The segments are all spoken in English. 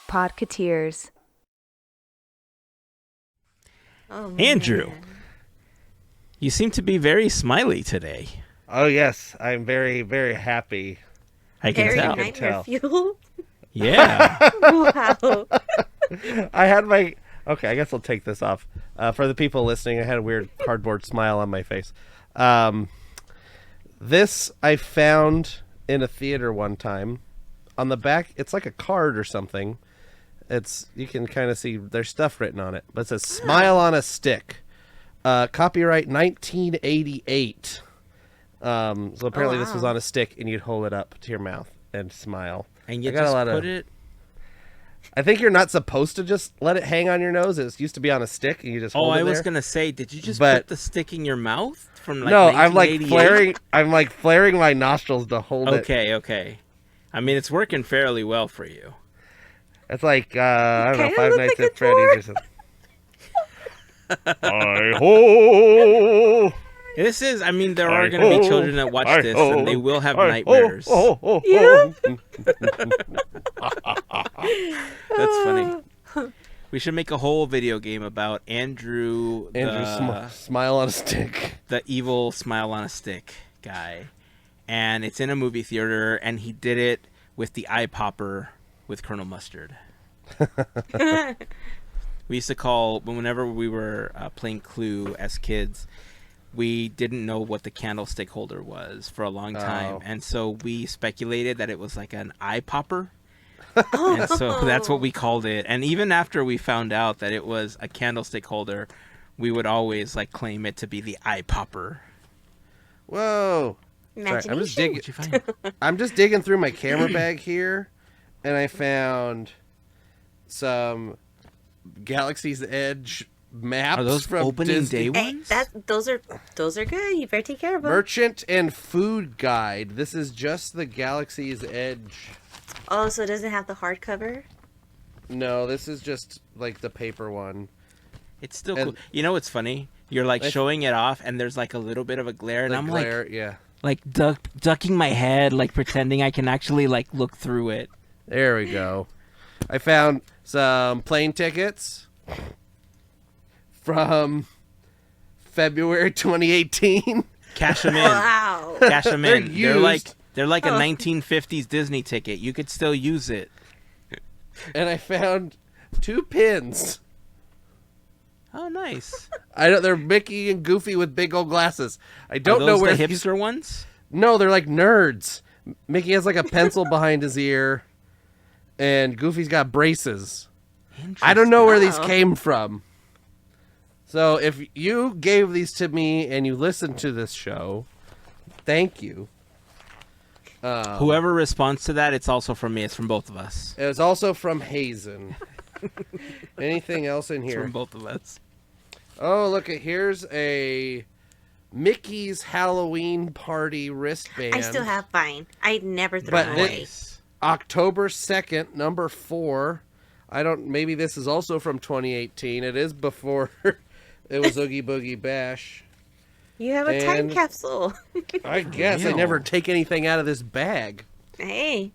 Podketeers. Oh, Andrew, man. you seem to be very smiley today. Oh yes, I'm very, very happy. I can Harry tell. Nightmare tell. Fuel. Yeah. Wow. I had my okay. I guess I'll take this off for the people listening. I had a weird cardboard smile on my face. This I found in a theater one time. On the back, it's like a card or something. You can kind of see there's stuff written on it, but it says "Smile on a Stick." Copyright 1988. So apparently this was on a stick, and you'd hold it up to your mouth and smile. And you I got just a lot put of- it... I think you're not supposed to just let it hang on your nose. It used to be on a stick, and you just hold Oh, it I was there. going to say, did you just But- put the stick in your mouth from like No, I'm like 1988? flaring my nostrils to hold it. Okay. I mean, it's working fairly well for you. It's like I don't know, Kinda Five look Nights like at a Freddy's or something. Hi-ho! This is, I mean, there are going to be children that watch this, and they will have Hi-ho! nightmares. Yeah. That's funny. We should make a whole video game about Andrew, Smile on a stick. the evil smile on a stick guy. And it's in a movie theater, and he did it with the eye popper with Colonel Mustard. We used to call, whenever we were playing Clue as kids, we didn't know what the candlestick holder was for a long time. Oh. And so we speculated that it was like an eye popper. And so that's what we called it. And even after we found out that it was a candlestick holder, we would always like claim it to be the eye popper. Whoa. Sorry, Imagination. What'd you find? I'm just digging through my camera bag here, and I found some Galaxy's Edge maps Are those from opening Disney. day Hey, ones? those are good. You better take care of them. Merchant and Food Guide. This is just the Galaxy's Edge. Oh, so it doesn't have the hardcover? No, this is just like the paper one. It's still And- cool. You know what's funny? You're like showing it off, and there's like a little bit of a glare, and The I'm glare, yeah. like ducking my head, like pretending I can actually like look through it. There we go. I found some plane tickets from February 2018. Cash them in. Wow. Cash them They're in. used. They're like a Oh. 1950s Disney ticket. You could still use it. And I found 2 pins. Oh, nice. They're Mickey and Goofy with big old glasses. I Are don't know those where the these- hipster ones. No, they're like nerds. Mickey has like a pencil behind his ear, and Goofy's got braces. I don't know where these Wow. came from. So if you gave these to me and you listened to this show, thank you. Whoever responds to that, it's also from me. It's from both of us. It was also from Heyzen. Anything else in It's here? from both of us. Oh, look, here's a Mickey's Halloween party wristband. I still have mine. I never throw But them they- away. Nice. October 2nd, number 4. Maybe this is also from 2018. It is before it was Oogie Boogie Bash. You have a time and- capsule. I guess I Real. never take anything out of this bag. Hey.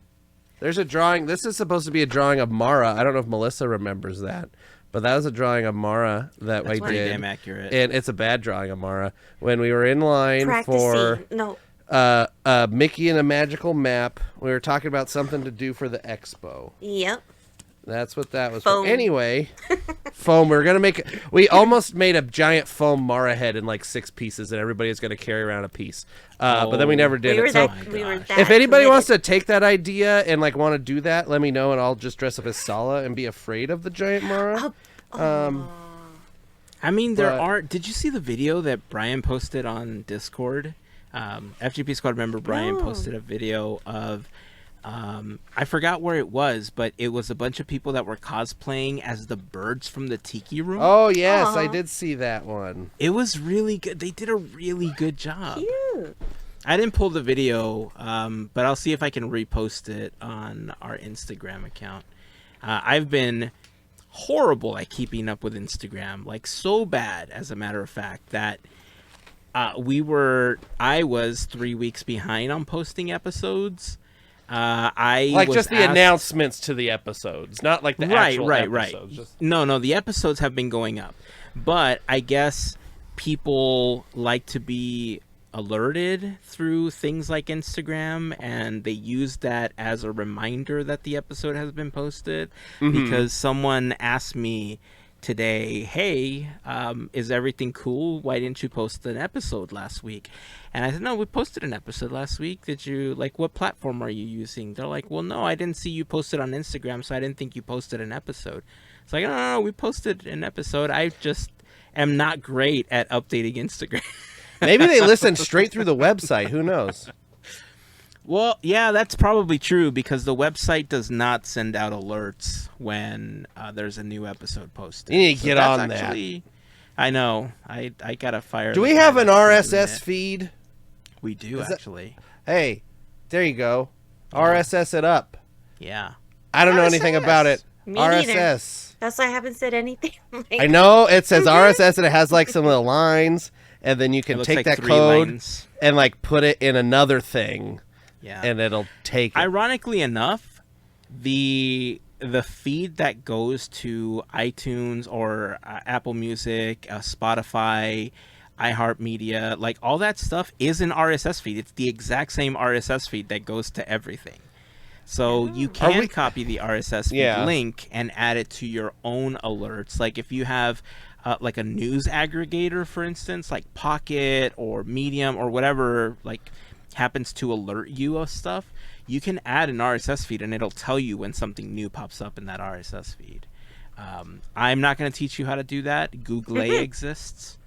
There's a drawing. This is supposed to be a drawing of Mara. I don't know if Melissa remembers that, but that was a drawing of Mara that That's I pretty did. damn accurate. And it's a bad drawing of Mara. When we were in line Practicing. No. for Mickey and a Magical Map, we were talking about something to do for the expo. Yep. That's what that was Foam. for. Anyway, foam. We're gonna make. We almost made a giant foam Mara head in like 6 pieces, and everybody is gonna carry around a piece. But then we never did We were it. So that if anybody committed. wants to take that idea and like want to do that, let me know, and I'll just dress up as Sala and be afraid of the giant Mara. I mean, there but- are. Did you see the video that Brian posted on Discord? FGP Squad member Brian No. posted a video of. I forgot where it was, but it was a bunch of people that were cosplaying as the birds from the Tiki Room. Oh yes, I Aw. did see that one. It was really good. They did a really good job. Cute. I didn't pull the video, but I'll see if I can repost it on our Instagram account. I've been horrible at keeping up with Instagram, like so bad, as a matter of fact, that I was 3 weeks behind on posting episodes. I Like was just the asked- announcements to the episodes, not like the actual episodes. Just... No, the episodes have been going up, but I guess people like to be alerted through things like Instagram, and they use that as a reminder that the episode has been posted. Because someone asked me today, hey, is everything cool? Why didn't you post an episode last week? And I said, no, we posted an episode last week. Did you, like, what platform are you using? They're like, well, no, I didn't see you posted on Instagram, so I didn't think you posted an episode. It's like, no, we posted an episode. I just am not great at updating Instagram. Maybe they listen straight through the website. Who knows? Well, yeah, that's probably true, because the website does not send out alerts when there's a new episode posted. You need to get that's on actually, I know. I gotta fire. Do we the have guy an that's doing RSS it. feed? We do, Is that- actually. Hey, there you go. RSS it up. Yeah. I don't know anything about it. Me neither. RSS. That's why I haven't said anything. I know it says RSS and it has like some little lines, and then you It can looks take like that 3 code lines. and like put it in another thing, Yeah. and it'll take it. Ironically enough, the feed that goes to iTunes or Apple Music, Spotify, iHeartMedia, like all that stuff is an RSS feed. It's the exact same RSS feed that goes to everything. So you can copy the RSS feed link and add it to your own alerts. Like if you have like a news aggregator, for instance, like Pocket or Medium or whatever, like happens to alert you of stuff, you can add an RSS feed and it'll tell you when something new pops up in that RSS feed. I'm not going to teach you how to do that. Google exists.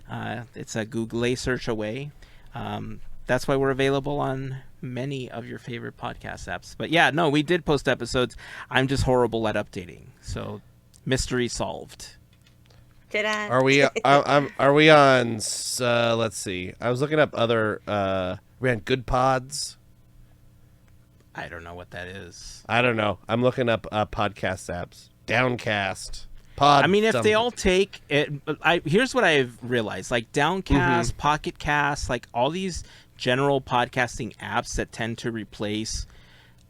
It's a Google search away. That's why we're available on many of your favorite podcast apps. But yeah, no, we did post episodes. I'm just horrible at updating. So mystery solved. Did I? Are we? Are we on? Let's see. I was looking up other. We had Good Pods. I don't know what that is. I don't know. I'm looking up podcast apps. Downcast. Pod. I mean, if something. they all take it, here's what I've realized: like Downcast, Pocket Cast, like all these general podcasting apps that tend to replace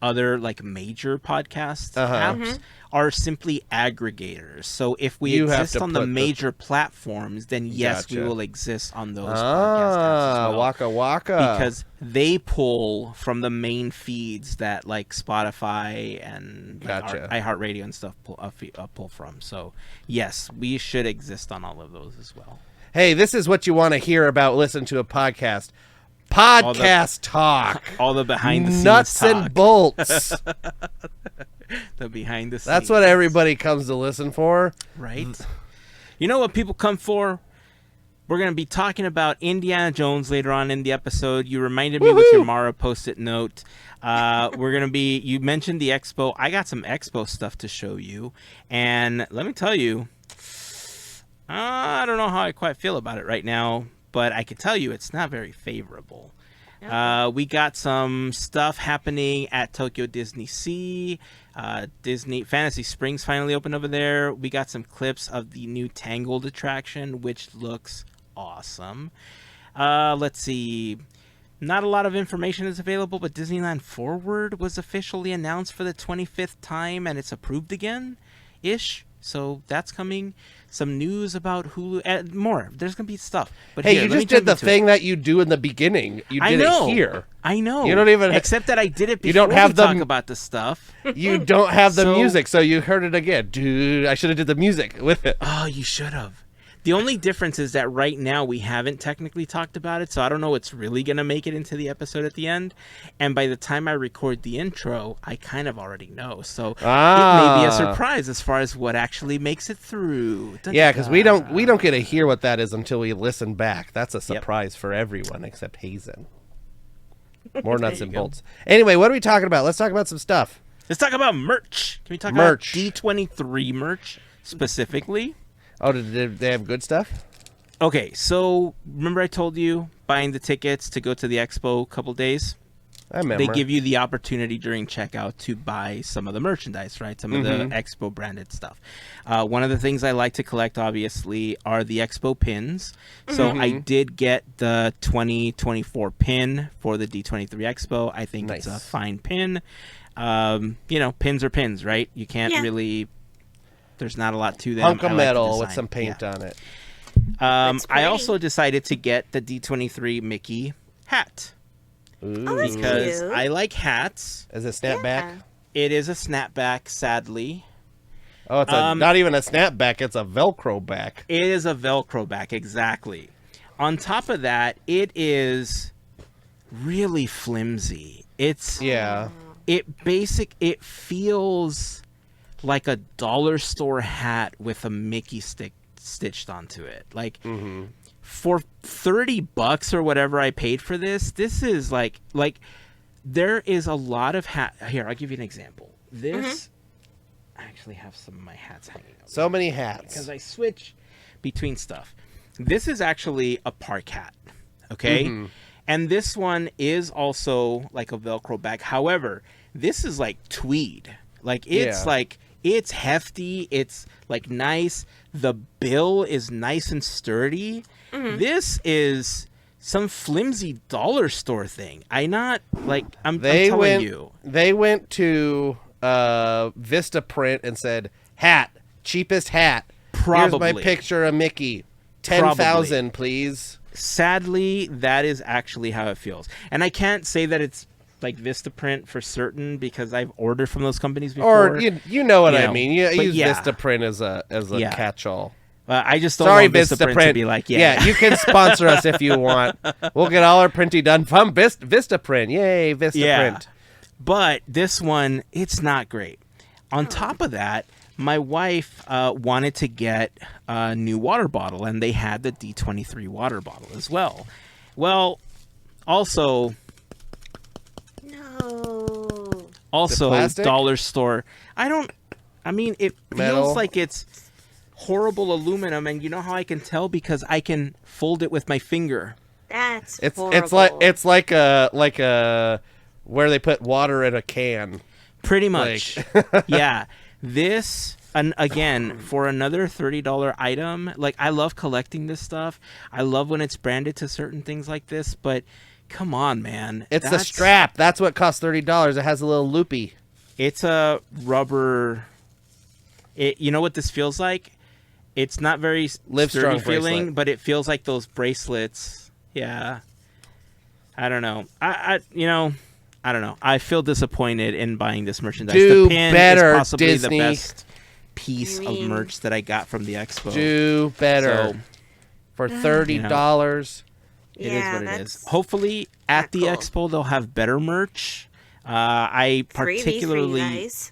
other like major podcast apps are simply aggregators. So if we exist on the major platforms, then yes, we will exist on those podcast apps as well. Waka waka. Because they pull from the main feeds that like Spotify and like iHeartRadio and stuff pull from. So yes, we should exist on all of those as well. Hey, this is what you want to hear about listening to a podcast. Podcast talk. All the behind the scenes nuts talk. And bolts. The behind the scenes. That's what everybody comes to listen for. Right? You know what people come for? We're going to be talking about Indiana Jones later on in the episode. You reminded me with your Mara Post-it note. We're going to be... You mentioned the expo. I got some expo stuff to show you. And let me tell you, I don't know how I quite feel about it right now, but I can tell you it's not very favorable. We got some stuff happening at Tokyo Disney Sea. Disney Fantasy Springs finally opened over there. We got some clips of the new Tangled attraction, which looks awesome. Let's see. Not a lot of information is available, but Disneyland Forward was officially announced for the 25th time, and it's approved again-ish. So that's coming. Some news about Hulu. More. There's going to be stuff. But hey, here, you just did the thing that you do in the beginning. You did it here. I know. You don't even... Except that I did it before you don't have we talk about the stuff. You don't have the music, so you heard it again. Dude, I should have did the music with it. Oh, you should have. The only difference is that right now we haven't technically talked about it, so I don't know what's really going to make it into the episode at the end. And by the time I record the intro, I kind of already know. So it may be a surprise as far as what actually makes it through. Yeah, because we don't get to hear what that is until we listen back. That's a surprise for everyone except Heyzen. More nuts and bolts. Anyway, what are we talking about? Let's talk about some stuff. Let's talk about merch. Can we talk about D23 merch specifically? Oh, did they have good stuff? Okay, so remember I told you buying the tickets to go to the expo a couple days? I remember. they give you the opportunity during checkout to buy some of the merchandise, right? Some of the Expo branded stuff. One of the things I like to collect, obviously, are the Expo pins. So I did get the 2024 pin for the D23 Expo. I think it's a fine pin. Pins are pins, right? You can't really... There's not a lot to them. Hunk of I like the metal with design. some paint on it. I also decided to get the D23 Mickey hat. Ooh. Oh, that's Because cute. I like hats. Is it snapback? It is a snapback, sadly. Oh, it's not even a snapback. It's a Velcro back. It is a Velcro back, exactly. On top of that, it is really flimsy. It feels like a dollar store hat with a Mickey stick stitched onto it. Like for $30 or whatever I paid for this is like there is a lot of hat. Here, I'll give you an example. This I actually have some of my hats hanging up. So many hats. Because I switch between stuff. This is actually a park hat. Okay? And this one is also like a Velcro bag. However, this is like tweed. Like it's hefty. It's like nice. The bill is nice and sturdy. This is some flimsy dollar store thing. I'm telling you. They went to Vistaprint and said, hat, cheapest hat. Probably. Here's my picture of Mickey. 10,000, please. Sadly, that is actually how it feels. And I can't say that it's like Vistaprint for certain because I've ordered from those companies before. Or you know what I mean. You use yeah. Vistaprint as a catch-all. I just don't Sorry, want Vistaprint to be like, yeah, you can sponsor us if you want. We'll get all our printing done from Vistaprint. Yay, Vistaprint. Yeah. But this one, it's not great. On top of that, my wife wanted to get a new water bottle, and they had the D23 water bottle as well. Well, also dollar store. It Metal. feels like it's horrible aluminum, and you know how I can tell? Because I can fold it with my finger. That's It's horrible. it's like a where they put water in a can. Pretty much. Yeah. This, and again, for another $30 item, like, I love collecting this stuff. I love when it's branded to certain things like this, but come on, man. It's the strap. That's what costs $30. It has a little loopy. It's a rubber. You know what this feels like? It's not very Livestrong sturdy feeling, bracelet. but it feels like those bracelets. Yeah. I don't know. I don't know. I feel disappointed in buying this merchandise. Do the pin better, is possibly Disney. the best piece of merch that I got from the expo. Do better. So, for $30. It is what it is. Hopefully, at the expo, they'll have better merch. I particularly... Freebies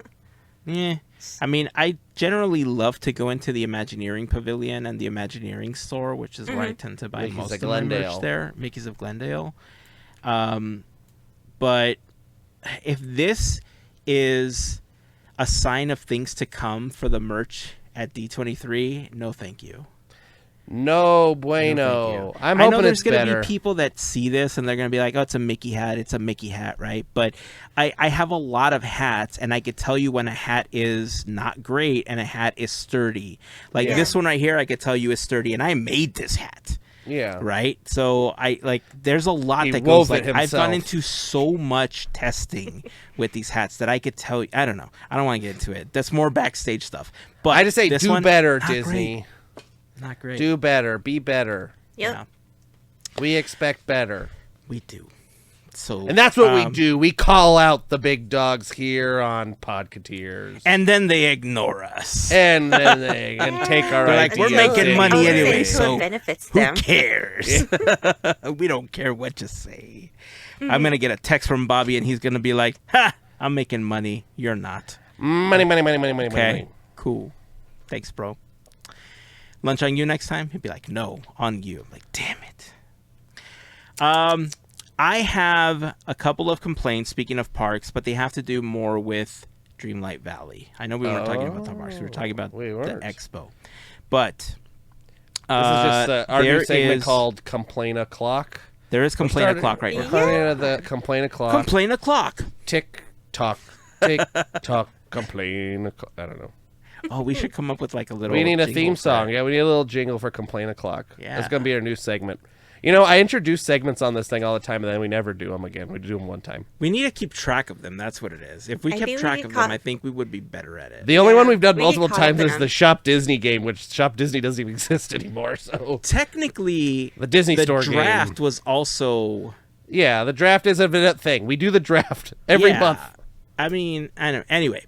for you guys. I generally love to go into the Imagineering Pavilion and the Imagineering store, which is where I tend to buy Mickey's most of of my Glendale. merch there. Mickey's of Glendale. But if this is a sign of things to come for the merch at D23, no thank you. No bueno. No, thank you. I'm I know hoping there's it's gonna better. be people that see this and they're going to be like, oh, it's a Mickey hat. It's a Mickey hat, right? But I have a lot of hats, and I could tell you when a hat is not great and a hat is sturdy. Like this one right here, I could tell you is sturdy, and I made this hat. Yeah. Right? So there's a lot He that wove goes it I've gone himself. into so much testing with these hats that I could tell you. I don't know. I don't want to get into it. That's more backstage stuff. But I just say this do one, better, not Disney. great. Not great. Do better. Be better. Yep. Yeah, We expect better. we do. So And that's what we do. We call out the big dogs here on Podketeers. And then they ignore us. And then they can take our They're like, ideas. we're making and money use I'll it. anyway, say so it benefits Who them. cares? We don't care what you say. I'm going to get a text from Bobby, and he's going to be like, ha, I'm making money. You're not. Money, money, money, money, money, Okay, money. cool. Thanks, bro. Lunch on you next time? He'd be like, no, on you. I'm like, damn it. I have a couple of complaints, speaking of parks, but they have to do more with Dreamlight Valley. I know we weren't talking about the parks. We were talking about We the weren't. expo. But This is just our there new segment is- called Complain O'Clock. There is complaint o'clock right We're now. calling it the complaint o'clock. Complaint o'clock. Tick tock. Tick tock. Complaint o'clock. I don't know. Oh, we should come up with like a little. We need a jingle theme for song. it. Yeah, we need a little jingle for complaint o'clock. Yeah. That's gonna be our new segment. You know, I introduce segments on this thing all the time, and then we never do them again. We do them one time. We need to keep track of them. That's what it is. If we I kept think we track could of call- them, I think we would be better at it. The only one we've done we multiple could call times is them. the Shop Disney game, which Shop Disney doesn't even exist anymore. So Technically, the Disney the Store draft game. was also Yeah, the draft is a thing. We do the draft every yeah. month. I mean, I know. Anyway,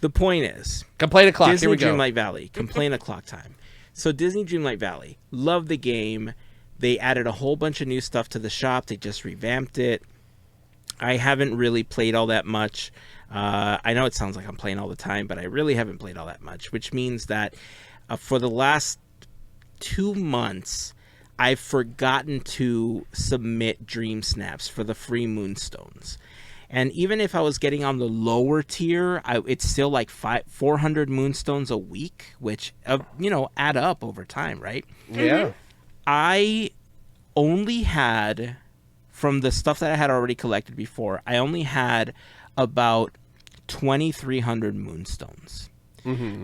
the point is Complaint o'clock. Disney Here we go. Dreamlight Valley, complaint o'clock time. So Disney Dreamlight Valley, love the game. They added a whole bunch of new stuff to the shop. They just revamped it. I haven't really played all that much. I know it sounds like I'm playing all the time, but I really haven't played all that much, which means that for the last 2 months, I've forgotten to submit Dream Snaps for the free Moonstones. And even if I was getting on the lower tier, it's still like 400 Moonstones a week, which, add up over time, right? Yeah. I only had, from the stuff that I had already collected before, I only had about 2,300 Moonstones,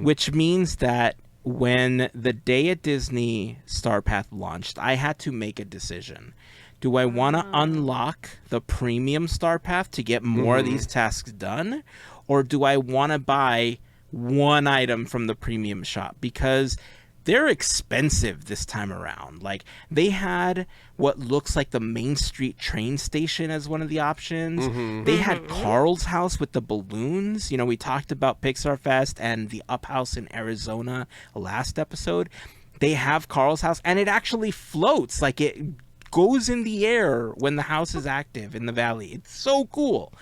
which means that when the day at Disney Star Path launched, I had to make a decision. Do I want to unlock the premium Star Path to get more of these tasks done? Or do I want to buy one item from the premium shop? Because they're expensive this time around. Like, they had what looks like the Main Street train station as one of the options. They had Carl's house with the balloons. You know, we talked about Pixar Fest and the Up House in Arizona last episode. They have Carl's house, and it actually floats. Like, it goes in the air when the house is active in the valley. It's so cool.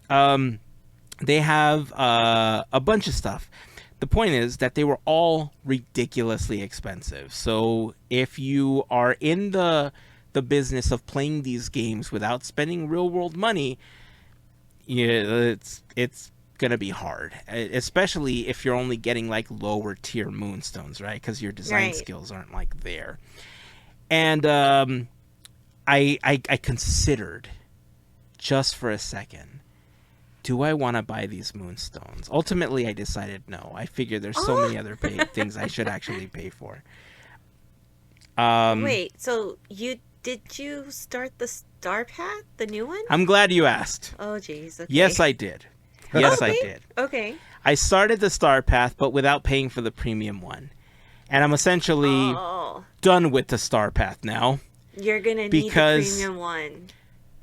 They have a bunch of stuff. The point is that they were all ridiculously expensive. So if you are in the business of playing these games without spending real world money, it's gonna be hard, especially if you're only getting like lower tier Moonstones, right? Because your design skills aren't like there. And I considered just for a second, do I want to buy these Moonstones? Ultimately, I decided no. I figured there's so many other things I should actually pay for. Wait, so did you start the Star Path, the new one? I'm glad you asked. Oh, jeez. Okay. Yes, I did. Yes, I did. Okay. I started the Star Path, but without paying for the premium one. And I'm essentially done with the Star Path now. You're going to need the premium one.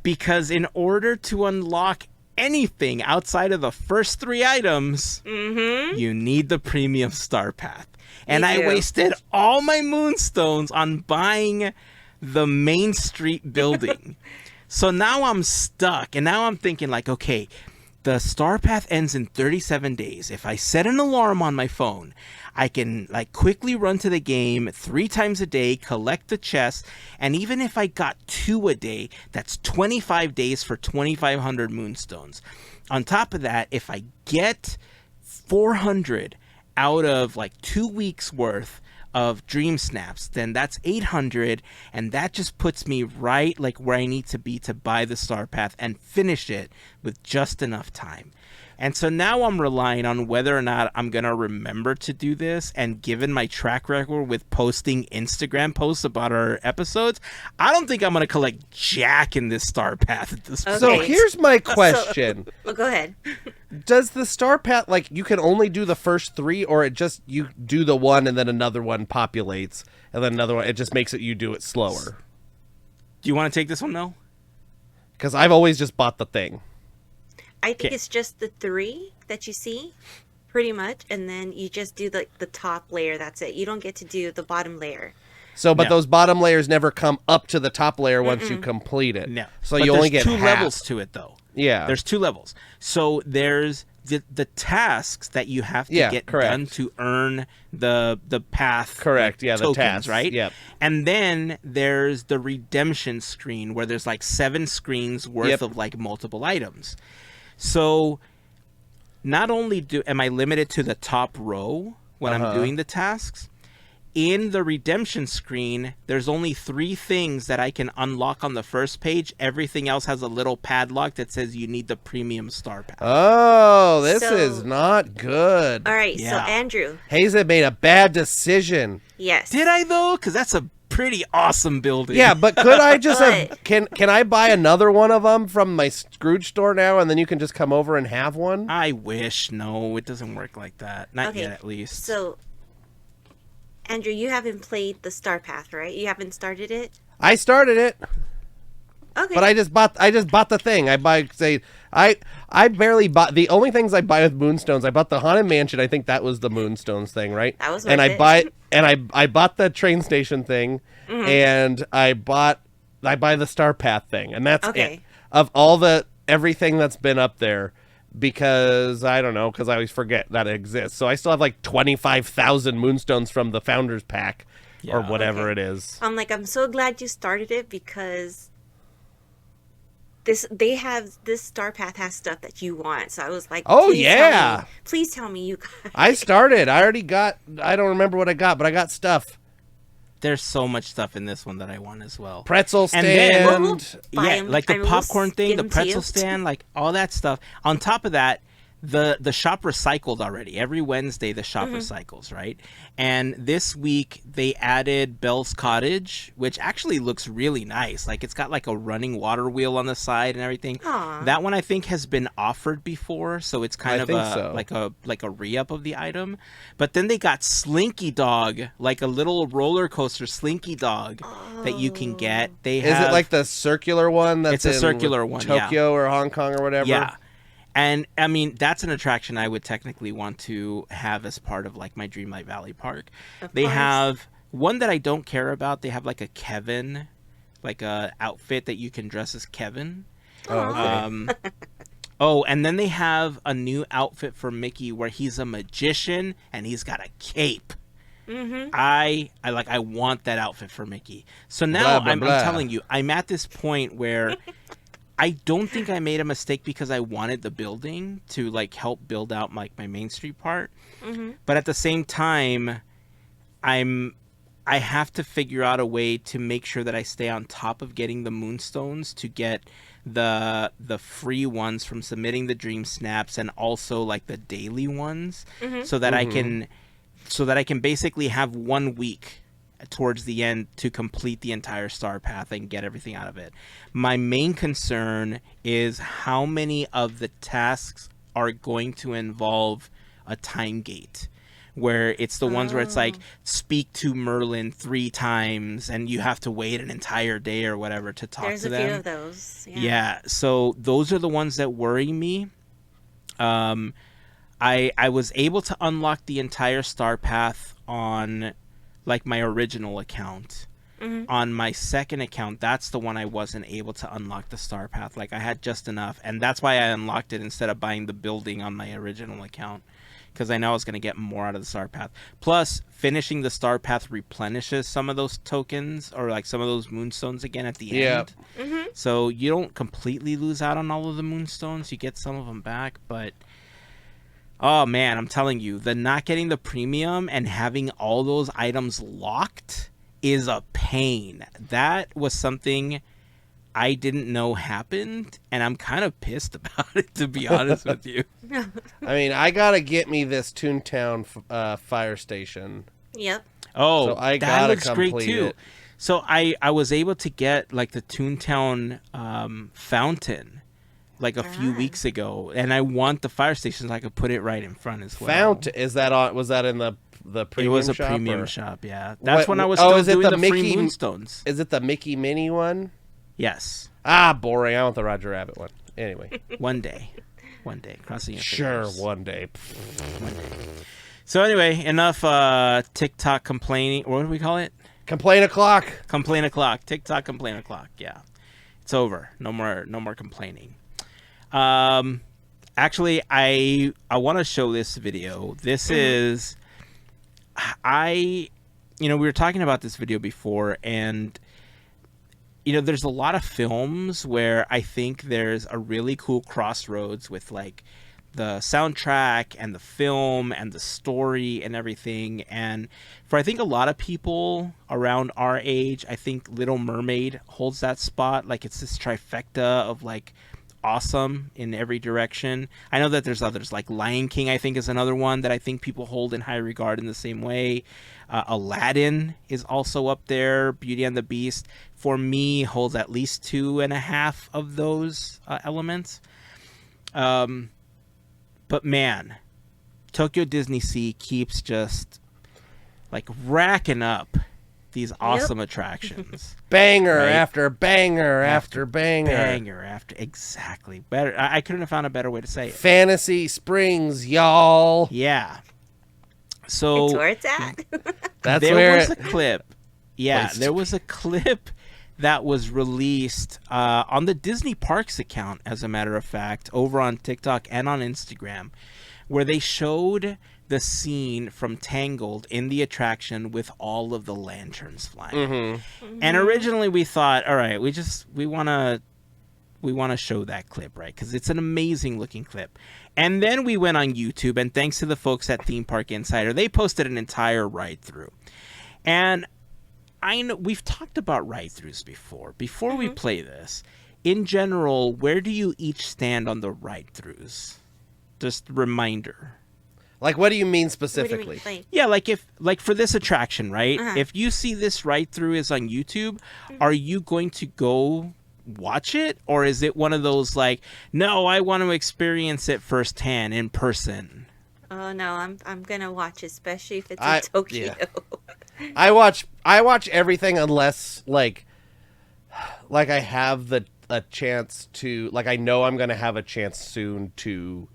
Because in order to unlock anything outside of the first 3 items, you need the premium Star Path. And I wasted all my Moonstones on buying the Main Street building. So now I'm stuck. And now I'm thinking like, okay, the Star Path ends in 37 days. If I set an alarm on my phone, I can like quickly run to the game 3 times a day, collect the chests, and even if I got 2 a day, that's 25 days for 2,500 Moonstones. On top of that, if I get 400 out of like 2 weeks worth of Dream Snaps, then that's 800, and that just puts me right like where I need to be to buy the Star Path and finish it with just enough time. And so now I'm relying on whether or not I'm going to remember to do this. And given my track record with posting Instagram posts about our episodes, I don't think I'm going to collect jack in this Star Path at this point. So here's my question. Go ahead. Does the Star Path, like, you can only do the first 3, or it just, you do the one and then another one populates, and then another one, it just makes it you do it slower? Do you want to take this one, Mel? Because I've always just bought the thing. I think it's just the 3 that you see, pretty much, and then you just do the top layer. That's it. You don't get to do the bottom layer. So, but those bottom layers never come up to the top layer once you complete it. No. So But you only get there's 2 half. levels to it, though. Yeah. There's 2 levels. So there's the tasks that you have to get done to earn the path. Correct. Yeah, tokens, the tasks. right? Yep. And then there's the redemption screen where there's like 7 screens worth of like multiple items. So not only am I limited to the top row when I'm doing the tasks, in the redemption screen, there's only 3 things that I can unlock on the first page. Everything else has a little padlock that says you need the premium star pass. Oh, this So- is not good. All right, so Yeah. Andrew. Hazen made a bad decision. Yes. Did I though? Because that's a pretty awesome building. Yeah, but could I just have, But- can I buy another one of them from my Scrooge store now, and then you can just come over and have one? I wish. No, it doesn't work like that. Not Okay, yet, at least. So, Andrew, you haven't played the Star Path, right? You haven't started it. I started it, Okay. but I just bought the thing. I barely bought the only things I buy with Moonstones. I bought the Haunted Mansion. I think that was the Moonstones thing, right? That was and worth I it. buy and I bought the train station thing, Mm-hmm. and I buy the Star Path thing, and that's Okay. it. Of all the everything that's been up there, because I don't know, because I always forget that it exists. So I still have like 25,000 Moonstones from the Founders Pack or Yeah. whatever Okay. it is. I'm so glad you started it because this Star Path has stuff that you want. So I was like, Oh, please tell yeah. me- please tell me you got. I started. I already got. I don't remember what I got, but I got stuff. There's so much stuff in this one that I want as well. Pretzel And then- stand. Buy Yeah, 'em. like the I will popcorn thing, give the 'em to you. pretzel stand, like all that stuff. On top of that, the shop recycled already. Every Wednesday the shop recycles, right? And this week they added Bell's Cottage, which actually looks really nice. Like it's got like a running water wheel on the side and everything. Aw. That one I think has been offered before, so it's kind I of think so. like a re-up of the item. But then they got Slinky Dog, like a little roller coaster Slinky Dog that you can get. They Is have, it like the circular one that's It's a in circular one, yeah. Tokyo or Hong Kong or whatever? Yeah. And I mean, that's an attraction I would technically want to have as part of like my Dreamlight Valley Park. They course. have one that I don't care about. They have like a Kevin, like a outfit that you can dress as Kevin. Oh, okay. Oh, and then they have a new outfit for Mickey where he's a magician and he's got a cape. Mm-hmm. I want that outfit for Mickey. So now Blah, blah, I'm blah. telling you, I'm at this point where I don't think I made a mistake because I wanted the building to like help build out like my Main Street part. Mm-hmm. But at the same time, I have to figure out a way to make sure that I stay on top of getting the Moonstones to get the free ones from submitting the Dream Snaps and also like the daily ones so that I can basically have 1 week towards the end to complete the entire star path and get everything out of it. My main concern is how many of the tasks are going to involve a time gate, where it's the ones where it's like speak to Merlin 3 times and you have to wait an entire day or whatever to talk There's to a them. few of those. Yeah, so those are the ones that worry me. I was able to unlock the entire star path on like my original account. On my second account, that's the one I wasn't able to unlock the star path. Like I had just enough, and that's why I unlocked it instead of buying the building on my original account, because I know I was going to get more out of the star path. Plus, finishing the star path replenishes some of those tokens or like some of those moonstones again at the Yeah. end. So you don't completely lose out on all of the moonstones. You get some of them back, but oh man, I'm telling you, the not getting the premium and having all those items locked is a pain. That was something I didn't know happened, and I'm kind of pissed about it, to be honest with you. I mean, I gotta get me this Toontown fire station. Yep. Oh, So I that gotta looks great complete too. it. So I was able to get like the Toontown fountain like a few weeks ago, and I want the fire station so I could put it right in front as well. Fountain, is that on? Was that in the It premium was a shop, premium or- shop, yeah. That's What- when I was oh, still is it doing the the free Mickey- moonstones. Is it the Mickey Mini one? Yes. Ah, boring. I want the Roger Rabbit one. Anyway, One day, crossing your sure, fingers. one day. So anyway, enough TikTok complaining. What do we call it? Complain o'clock. Complain o'clock. TikTok complain o'clock. Yeah, it's over. No more complaining. Actually, I want to show this video. This is we were talking about this video before, and there's a lot of films where I think there's a really cool crossroads with like soundtrack and the film and the story and everything. And for I think a lot of people around our age, I think Little Mermaid holds that spot. Like it's this trifecta of like awesome in every direction. I know that there's others, like Lion King I think is another one that I think people hold in high regard in the same way. Aladdin is also up there. Beauty and the Beast for me holds at least 2.5 of those elements. But man, Tokyo Disney Sea keeps just like racking up these awesome attractions. Banger right? after banger after banger. Banger after, exactly. Better. I couldn't have found a better way to say it. Fantasy Springs, y'all. Yeah. So It's where it's at. That's there where was a clip. Yeah, Placed. there was a clip that was released on the Disney Parks account, as a matter of fact, over on TikTok and on Instagram, where they showed the scene from Tangled in the attraction with all of the lanterns flying. Mm-hmm. And originally we thought, all right, we want to show that clip, right? Because it's an amazing looking clip. And then we went on YouTube, and thanks to the folks at Theme Park Insider, they posted an entire ride through. And I know we've talked about ride-throughs before. Before we play this, in general, where do you each stand on the ride-throughs? Just reminder. Like, what do you mean What do specifically? you mean? Like, Yeah, like for this attraction, right? If you see this ride-through is on YouTube, are you going to go watch it, or is it one of those like, no, I want to experience it firsthand in person? oh no, I'm gonna watch, especially if it's I- in Tokyo. yeah. I watch everything unless like I have a chance to, like, I know I'm gonna have a chance soon to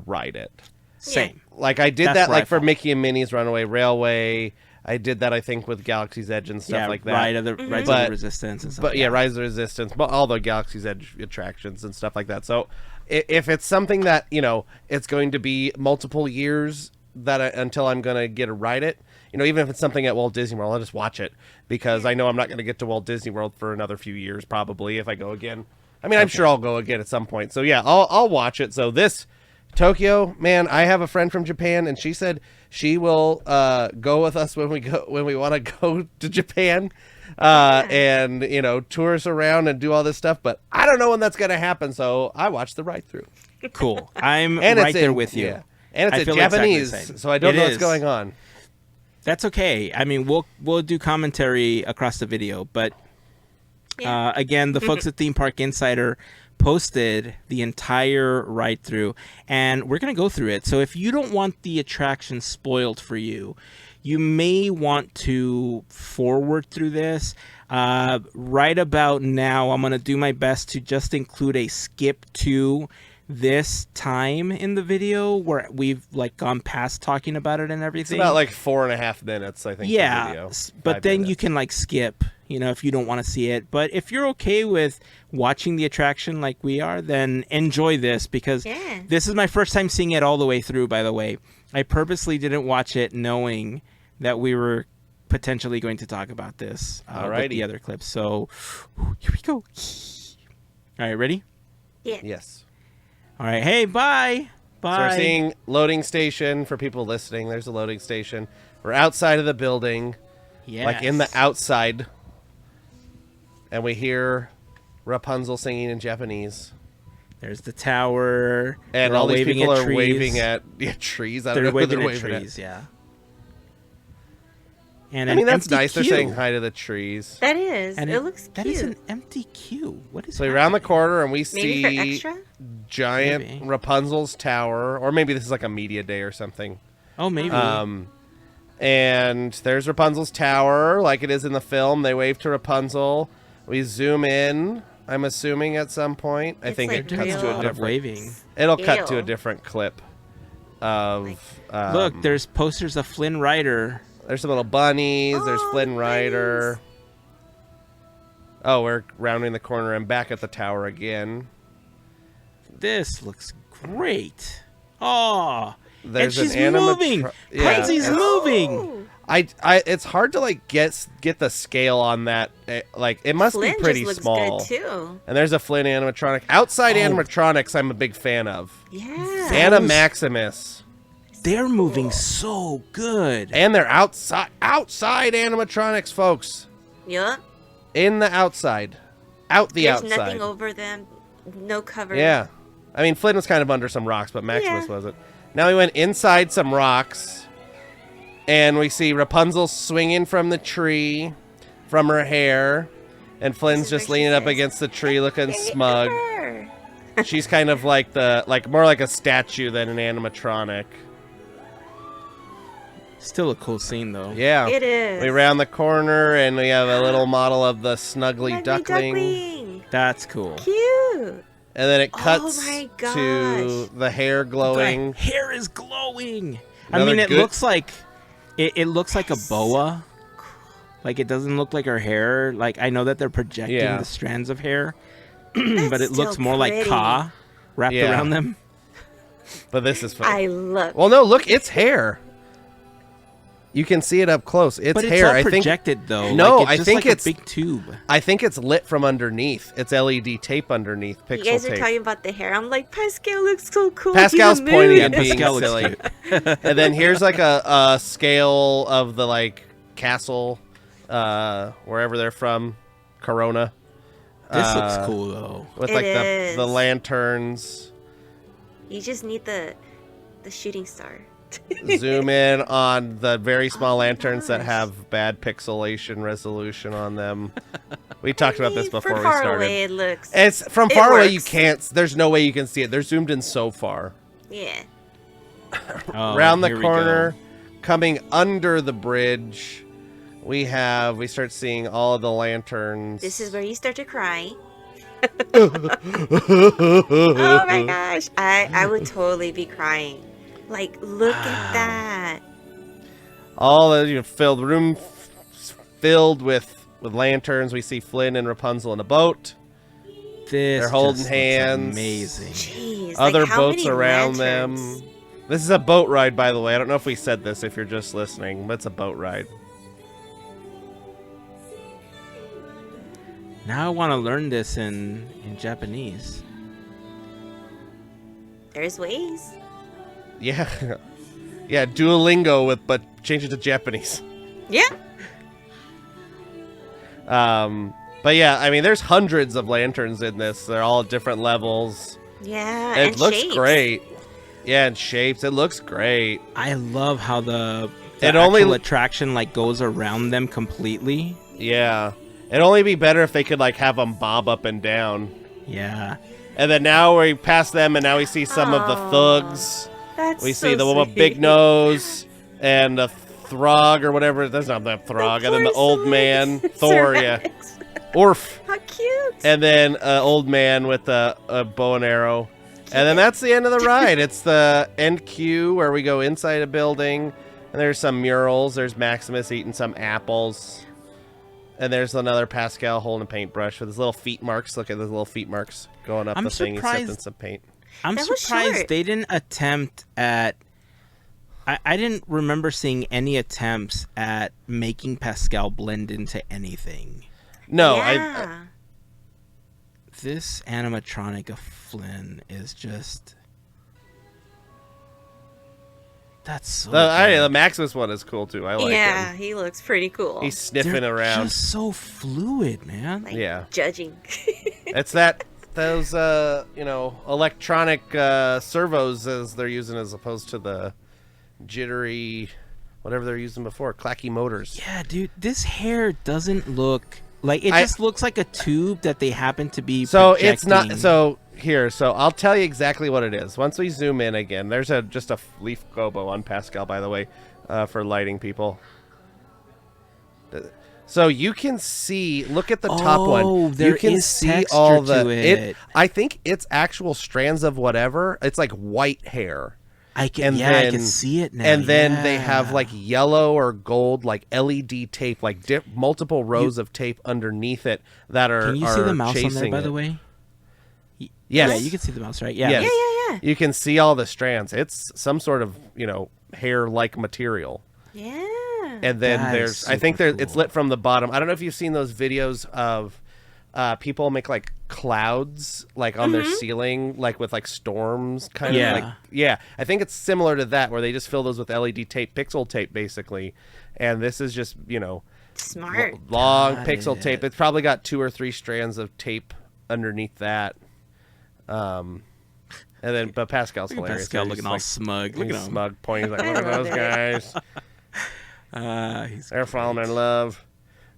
ride it. Same. Like I did That's that where I like for fall. Mickey and Minnie's Runaway Railway. I did that I think with Galaxy's Edge and stuff Yeah, like that. Ride of the But- Resistance and stuff. But like yeah, that. Rise of the Resistance, but all the Galaxy's Edge attractions and stuff like that. So if it's something that, you know, it's going to be multiple years until I'm going to get to ride it, you know, even if it's something at Walt Disney World, I'll just watch it because I know I'm not going to get to Walt Disney World for another few years probably if I go again. I mean, I'm sure I'll go again at some point. So yeah, I'll watch it. So this Tokyo, man, I have a friend from Japan, and she said she will go with us when we want to go to Japan, and you know, tour us around and do all this stuff. But I don't know when that's gonna happen, so I watched the ride through. Cool. I'm And right it's there in, with you. yeah. And I it's in feel exactly the Japanese, same. so I don't It know what's is. going on. That's okay. I mean, we'll do commentary across the video, but Yeah. again, the folks at Theme Park Insider posted the entire ride through, and we're going to go through it. So if you don't want the attraction spoiled for you, you may want to forward through this. Right about now, I'm going to do my best to just include a skip to this time in the video where we've like gone past talking about it and It's everything. about like 4.5 minutes, I think. the Yeah, video. but 5 then you minutes. can like skip, you know, if you don't want to see it. But if you're okay with watching the attraction like we are, then enjoy this because Yeah. this is my first time seeing it all the way through, by the way. I purposely didn't watch it knowing that we were potentially going to talk about this with Alrighty. the other clips. So here we go. All right, ready? Yeah. Yes. All right. Hey, bye. Bye. So we're seeing loading station for people listening. There's a loading station. We're outside of the building, like in the Yes. outside, and we hear Rapunzel singing in Japanese. There's the tower. And They're all these waving people at are trees. waving at trees. I don't They're know who waving they're at waving trees, yeah. And I an mean, that's empty nice. They're queue. saying hi to the trees. That is. And it looks That cute. is an empty queue. What is So we round the corner and we Maybe for see extra? giant Maybe. Rapunzel's tower, or maybe this is like a media day or something. Oh, maybe. And there's Rapunzel's tower, like it is in the film. They wave to Rapunzel. We zoom in. I'm assuming at some point. I It's think like it There's cuts a real- to a lot of different. waving. It'll cut to a Ew. different clip of. Look, there's posters of Flynn Rider. There's some little bunnies. There's Oh, Flynn the Rider. Oh, we're rounding the corner and back at the tower again. This looks great. Oh, There's and she's an moving. animatro- yeah, Prinzy's it's- moving. Oh. It's hard to like get the scale on that. Like it must Flynn be pretty just looks small. good too. And there's a Flynn animatronic. Outside animatronics, I'm a big fan of. Yeah. Anna Maximus. They're moving so good. And they're outside animatronics, folks. Yeah. In the outside. There's outside. nothing over them. No cover. Yeah. I mean, Flynn was kind of under some rocks, but Maximus wasn't. Now we went inside some rocks. And we see Rapunzel swinging from the tree, from her hair, and Flynn's just leaning up against the tree, looking smug. She's kind of like more like a statue than an animatronic. Still a cool scene, though. Yeah, it is. We round the corner and we have a little model of the Snuggly Duckling. That's cool. Cute. And then it cuts Oh my to the hair glowing. The hair is glowing. Another I mean, it good- looks like it looks like a boa. Like it doesn't look like her hair. Like I know that they're projecting the strands of hair, but it looks more like Ka wrapped around them. But this is fun. I love. Well, no, look, it's hair. You can see it up close. It's but it's hair. all I think projected though. No, like, I just think like it's a big tube. I think it's lit from underneath. It's LED tape underneath. Pixel You guys are tape. talking about the hair. I'm like, Pascal looks so cool. Pascal's He's a pointing mood. and being Pascal looks silly. And then here's like a scale of the like castle, wherever they're from, Corona. This looks cool though. With It like is. the lanterns. You just need the shooting star. Zoom in on the very small lanterns that gosh. have bad pixelation resolution on them. We talked about this before From we far started. away, it looks. It's from It far away. You works. can't. There's no way you can see it. They're zoomed in so far. Yeah. Oh, Round the here we go. corner, coming under the bridge, we start seeing all of the lanterns. This is where you start to cry. Oh my gosh. I would totally be crying. Like, look at that. all the filled room filled with lanterns. We see Flynn and Rapunzel in a boat. This They're holding just looks hands. Amazing. Jeez. Other like, how boats many around lanterns? them. This is a boat ride, by the way. I don't know if we said this if you're just listening, but it's a boat ride. Now I want to learn this in Japanese. There's ways. Yeah. Yeah, Duolingo but change it to Japanese. Yeah. But yeah, I mean, there's hundreds of lanterns in this. They're all at different levels. Yeah. It and looks shapes. great. Yeah, and shapes. It looks great. I love how the It only- actual attraction like goes around them completely. Yeah. It'd only be better if they could like have them bob up and down. Yeah. And then now we pass them, and now we see some of the Aw, thugs. That's We so see the one with sweet. big nose and the Throg or whatever. That's not the Throg. And then the old man, Thor, yeah. Ceramics. Orf. How cute. And then old man with a bow and arrow. And then that's the end of the ride. It's the end queue where we go inside a building. And there's some murals. There's Maximus eating some apples. And there's another Pascal holding a paintbrush with his little feet marks. Look at those little feet marks going up I'm the thing. He's sipping surprised- some paint. I'm That was surprised short. they didn't attempt at. I didn't remember seeing any attempts at making Pascal blend into anything. No, yeah. This animatronic of Flynn is just. That's so. the good. Maximus one is cool too. I like yeah, him. he looks pretty cool. He's sniffing They're around. just so fluid, man. like, yeah. judging. It's those electronic servos as they're using as opposed to the jittery whatever they're using before, clacky motors. Yeah, dude, this hair doesn't look like it. Just looks like a tube that they happen to be. So it's not projecting. so here. So I'll tell you exactly what it is. Once we zoom in again, there's just a leaf gobo on Pascal, by the way, for lighting people. So you can see. Look at the top Oh, one. there You can is see texture all to the. it. I think it's actual strands of whatever. It's like white hair. I can. and Yeah, I then- can see it now. And then they have yeah. like yellow or gold, like LED tape, like multiple rows of tape underneath it that are. Can you see are the mouse on there, chasing by it. the way? Yes. Yeah, you can see the mouse, right? Yeah. Yes. Yeah. You can see all the strands. It's some sort of hair-like material. Yeah. And then That is I think super it's cool. lit from the bottom. I don't know if you've seen those videos of people make like clouds like on their ceiling, like with like storms kind Yeah. of like, yeah. I think it's similar to that where they just fill those with LED tape, pixel tape basically. And this is just, Smart. long Got pixel it. tape. It's probably got 2 or 3 strands of tape underneath that. And then, but Pascal's hilarious. Pascal He's looking just all like, smug. Look he's at him. smug, pointing like, I look at love those it. guys. He's They're falling in love.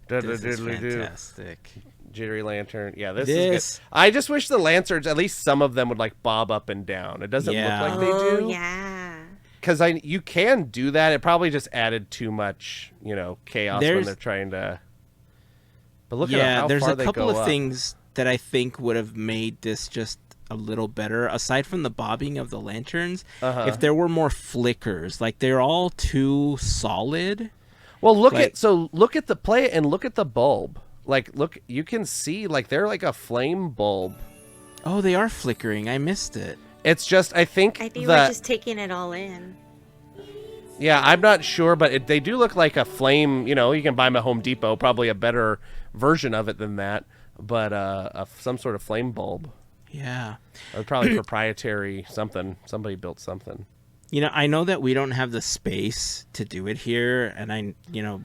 This is Diddly-diddly-doo. fantastic. Jittery lantern. Yeah, this This- is good. I just wish the lanterns, at least some of them, would like bob up and down. It doesn't Yeah. look like they Oh, do. yeah. Because you can do that. It probably just added too much, chaos when There's- they're trying to. But look at Yeah, how there's far a they couple go of up. things that I think would have made this just a little better. Aside from the bobbing of the lanterns, if there were more flickers, like they're all too solid. Well, look like- at the play and look at the bulb. Like, look, you can see like they're like a flame bulb. Oh, they are flickering. I missed it. It's just I think I think that we're just taking it all in. yeah, I'm not sure, but they do look like a flame. You can buy them at Home Depot, probably a better version of it than that, but some sort of flame bulb. Yeah. Or probably proprietary something. Somebody built something. I know that we don't have the space to do it here, and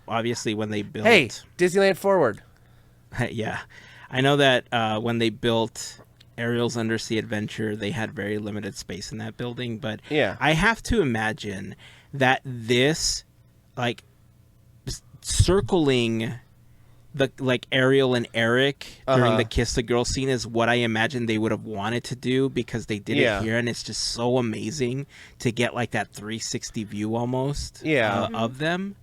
obviously when they built, Hey, Disneyland Forward. yeah, I know that when they built Ariel's Undersea Adventure, they had very limited space in that building, but Yeah. I have to imagine that this, like, circling the Ariel and Eric during the Kiss the Girl scene is what I imagine they would have wanted to do, because they did Yeah. it here, and it's just so amazing to get like that 360 view almost of them.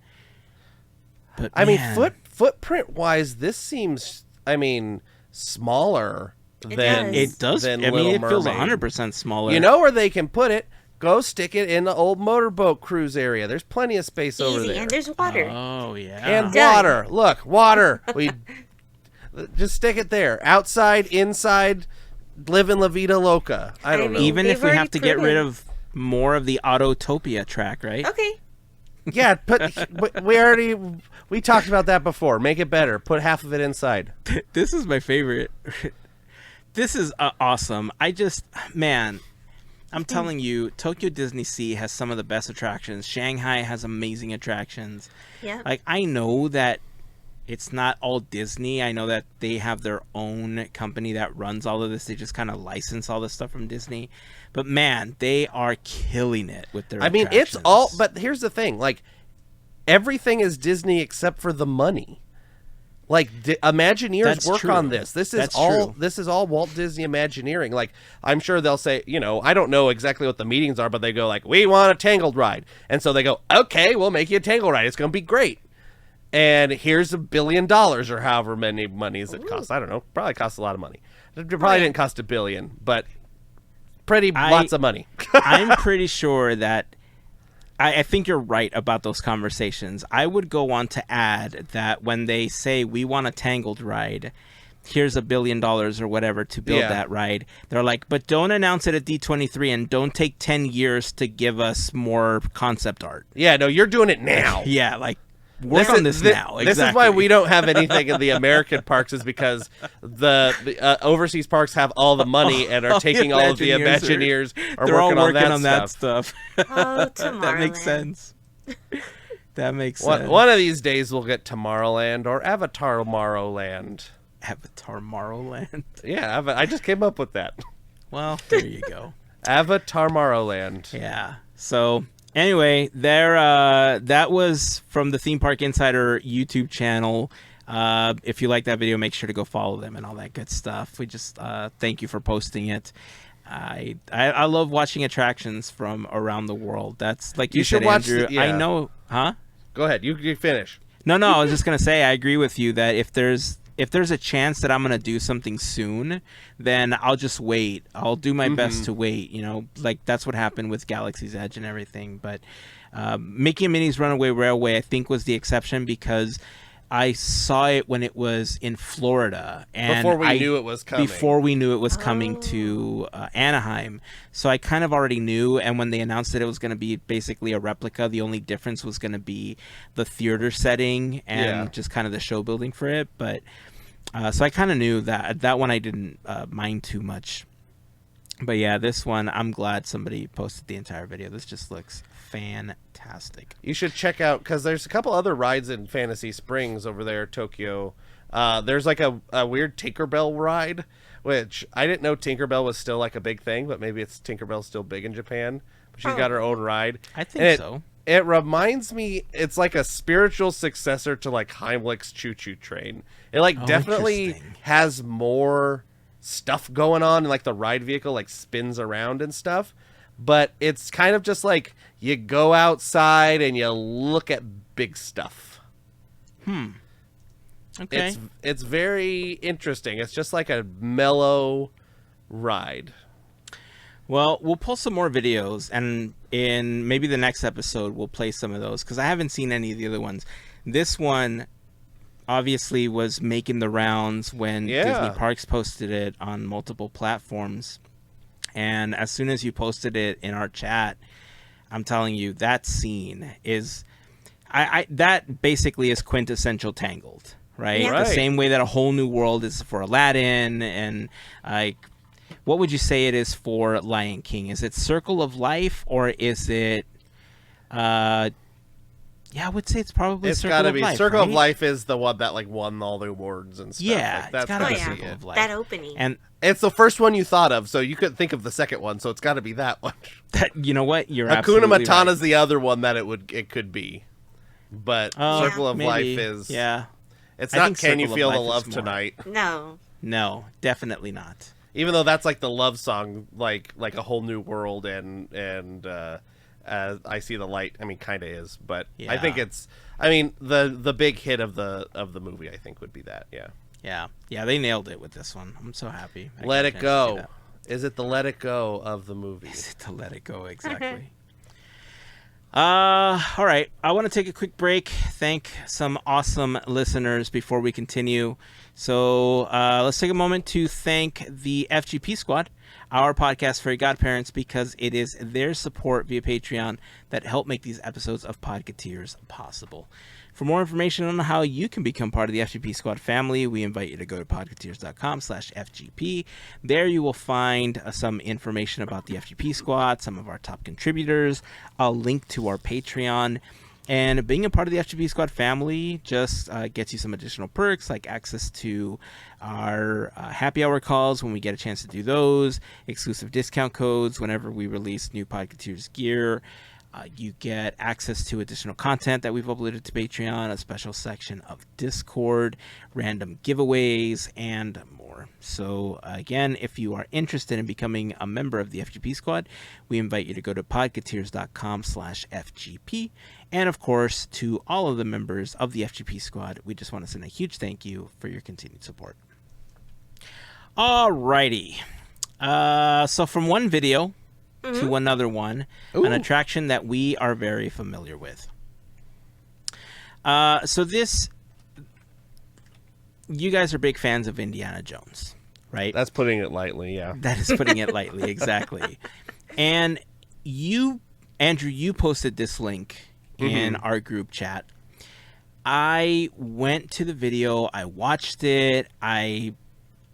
But I mean, man, footprint wise, this seems, smaller It than does. it does. than I mean, Little it feels Mermaid. 100% smaller. You know where they can put it? Go stick it in the old motorboat cruise area. There's plenty of space over Easy. there. And there's water. Oh yeah. And Done. water. Look, water. We just stick it there. Outside, inside, live in La Vida Loca. I don't I know. mean, Even if They've we already have to get rid proven- of more of the Autotopia track, right? Okay. Yeah, we talked about that before. Make it better. Put half of it inside. This is my favorite. This is awesome. I'm telling you, Tokyo Disney Sea has some of the best attractions. Shanghai has amazing attractions. Yeah. Like, I know that it's not all Disney. I know that they have their own company that runs all of this. They just kind of license all this stuff from Disney. But man, they are killing it with their It's all, attractions. but here's the thing. Like, everything is Disney except for the money. Like, Imagineers That's work true. on this. This is That's all. true. This is all Walt Disney Imagineering. Like, I'm sure they'll say, I don't know exactly what the meetings are, but they go like, we want a Tangled ride, and so they go, okay, we'll make you a Tangled ride. It's going to be great. And here's $1 billion or however many monies it costs. I don't know. Probably costs a lot of money. It probably didn't cost $1 billion, but lots of money. I'm pretty sure that I think you're right about those conversations. I would go on to add that when they say we want a Tangled ride, here's $1 billion or whatever to build Yeah. that ride. They're like, but don't announce it at D23 and don't take 10 years to give us more concept art. Yeah, no, you're doing it now. Yeah, like work on this now. This is why we don't have anything in the American parks, is because the overseas parks have all the money and are taking all of the Imagineers are they're all working working on that stuff. Oh, Tomorrowland. That makes sense. That makes sense. One of these days we'll get Tomorrowland or Avatar Tomorrowland. Avatar Tomorrowland. Yeah, I just came up with that. Well, there you go. Avatar Tomorrowland. Yeah. So anyway, that was from the Theme Park Insider YouTube channel. If you like that video, make sure to go follow them and all that good stuff. We just thank you for posting it. I love watching attractions from around the world. That's like you should said, watch Andrew. yeah. I know, huh? Go ahead, you finish. No, I was just gonna say I agree with you that if there's a chance that I'm gonna do something soon, then I'll just wait. I'll do my best to wait. Like that's what happened with Galaxy's Edge and everything. But Mickey and Minnie's Runaway Railway, I think, was the exception because I saw it when it was in Florida, and Before we knew it was coming. Before we knew it was coming to Anaheim, so I kind of already knew. And when they announced that it was going to be basically a replica, the only difference was going to be the theater setting and just kind of the show building for it. But so I kind of knew that one I didn't mind too much. But yeah, this one, I'm glad somebody posted the entire video. This just looks fantastic. You should check out, because there's a couple other rides in Fantasy Springs over there, Tokyo. There's like a weird Tinkerbell ride, which I didn't know Tinkerbell was still like a big thing, but maybe Tinkerbell's still big in Japan. But she's got her own ride. I think so. It reminds me, it's like a spiritual successor to like Heimlich's Choo Choo Train. It like definitely has more stuff going on, and like the ride vehicle like spins around and stuff, but it's kind of just like you go outside and you look at big stuff. Okay. It's very interesting. It's just like a mellow ride. Well, we'll pull some more videos, and in maybe the next episode we'll play some of those, because I haven't seen any of the other ones. This one obviously was making the rounds when Disney Parks posted it on multiple platforms, and as soon as you posted it in our chat, I'm telling you, that scene is that basically is quintessential Tangled, right? Yeah. The same way that A Whole New World is for Aladdin, and like, what would you say it is for Lion King? Is it Circle of Life, or is it yeah, I would say it's probably Circle of Life. It's got to be. Circle of Life is the one that like won all the awards and stuff. Yeah, like, that's got to be Circle of Life. That opening. And it's the first one you thought of, so you couldn't think of the second one, so it's got to be that one. You know what? You're Hakuna absolutely Matata right. is the other one that it could be. But Circle of Life is... Yeah. It's not Circle Can You of Feel the Life Love is more. Tonight. No, definitely not. Even though that's like the love song, like A Whole New World and I See the Light. I mean, kind of is, but I think it's. I mean, the big hit of the movie, I think, would be that. Yeah. They nailed it with this one. I'm so happy. Let It Go. Is it the Let It Go of the movie? Is it the Let It Go? Exactly. All right. I want to take a quick break. Thank some awesome listeners before we continue. So let's take a moment to thank the FGP Squad, our podcast, Fairy Godparents, because it is their support via Patreon that help make these episodes of Podketeers possible. For more information on how you can become part of the FGP Squad family, we invite you to go to podketeers.com/FGP. There you will find some information about the FGP Squad, some of our top contributors, a link to our Patreon. And being a part of the FGP Squad family just gets you some additional perks, like access to our happy hour calls when we get a chance to do those, exclusive discount codes whenever we release new Podketeers gear. You get access to additional content that we've uploaded to Patreon, a special section of Discord, random giveaways, and more. So again, if you are interested in becoming a member of the FGP Squad, we invite you to go to podketeers.com/FGP. And of course, to all of the members of the FGP Squad, we just want to send a huge thank you for your continued support. Alrighty. So from one video to another one, an attraction that we are very familiar with. So this, you guys are big fans of Indiana Jones, right? That's putting it lightly, yeah. That is putting it lightly, exactly. And you, Andrew, you posted this link in our group chat. I went to the video, I watched it, I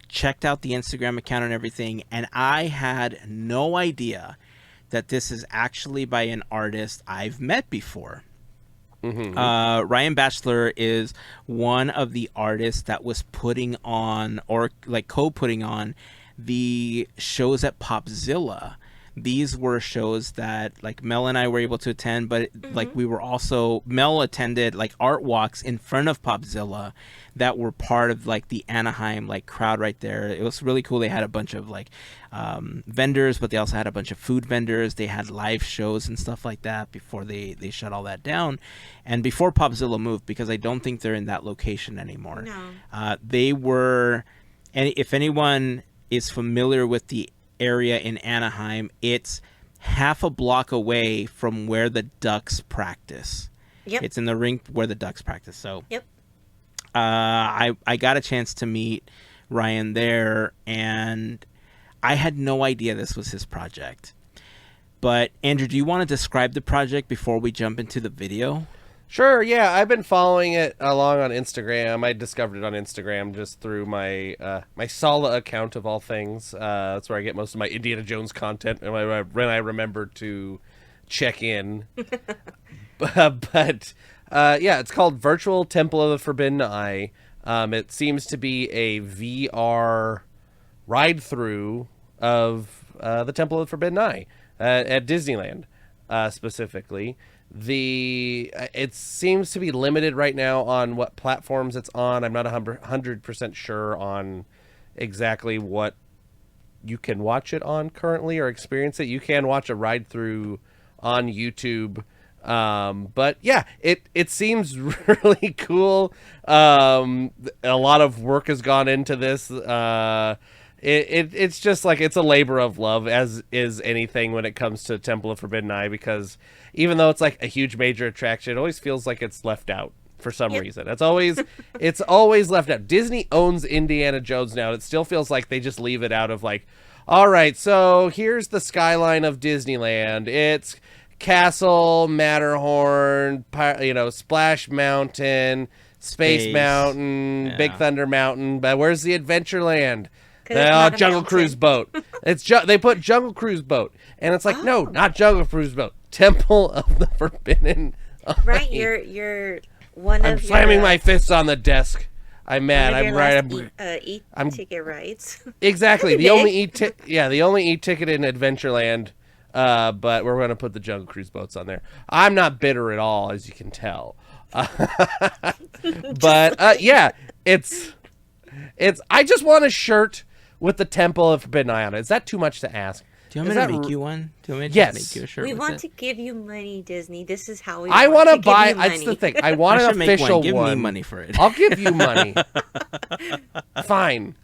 checked out the Instagram account and everything, and I had no idea that this is actually by an artist I've met before. Ryan Batchelor is one of the artists that was putting on, or like co-putting on, the shows at Popzilla. These were shows that like Mel and I were able to attend, but like we were also, Mel attended like art walks in front of Popzilla that were part of like the Anaheim like crowd right there. It was really cool. They had a bunch of like vendors, but they also had a bunch of food vendors. They had live shows and stuff like that before they shut all that down. And before Popzilla moved, because I don't think they're in that location anymore. No. They were, and if anyone is familiar with the area in Anaheim, it's half a block away from where the Ducks practice. Yep. It's in the rink where the Ducks practice. So Yep. I got a chance to meet Ryan there, and I had no idea this was his project. But Andrew, do you want to describe the project before we jump into the video? Sure, yeah. I've been following it along on Instagram. I discovered it on Instagram just through my my Sala account of all things. That's where I get most of my Indiana Jones content when I remember to check in. but yeah, it's called Virtual Temple of the Forbidden Eye. It seems to be a VR ride-through of the Temple of the Forbidden Eye at Disneyland, specifically. It seems to be limited right now on what platforms it's on. I'm not 100% sure on exactly what you can watch it on currently or experience it. You can watch a ride through on YouTube. But yeah, it seems really cool. A lot of work has gone into this. It's just like it's a labor of love, as is anything when it comes to Temple of Forbidden Eye, because even though it's like a huge major attraction, it always feels like it's left out for some reason. It's always left out. Disney owns Indiana Jones now. It still feels like they just leave it out of like, all right, so here's the skyline of Disneyland. It's Castle, Matterhorn, Splash Mountain, Space Mountain, Big Thunder Mountain. But where's the Adventureland? Jungle Cruise boat. They put Jungle Cruise boat, and it's like, no, not Jungle Cruise boat. Temple of the Forbidden. Right, you're one of. I'm slamming my fists on the desk. I'm mad. I'm right. I'm ticket rides. Exactly. The only e-ticket in Adventureland. But we're going to put the Jungle Cruise boats on there. I'm not bitter at all, as you can tell. But yeah, it's. I just want a shirt with the Temple of Forbidden Eye on it. Is that too much to ask? Do you want me to make you one? Do you want me to yes. make you a shirt? We with want it? to give you money, Disney. This is how we. I want to buy. Give you That's money. the thing. I want an official one. Give me money for it. I'll give you money. Fine.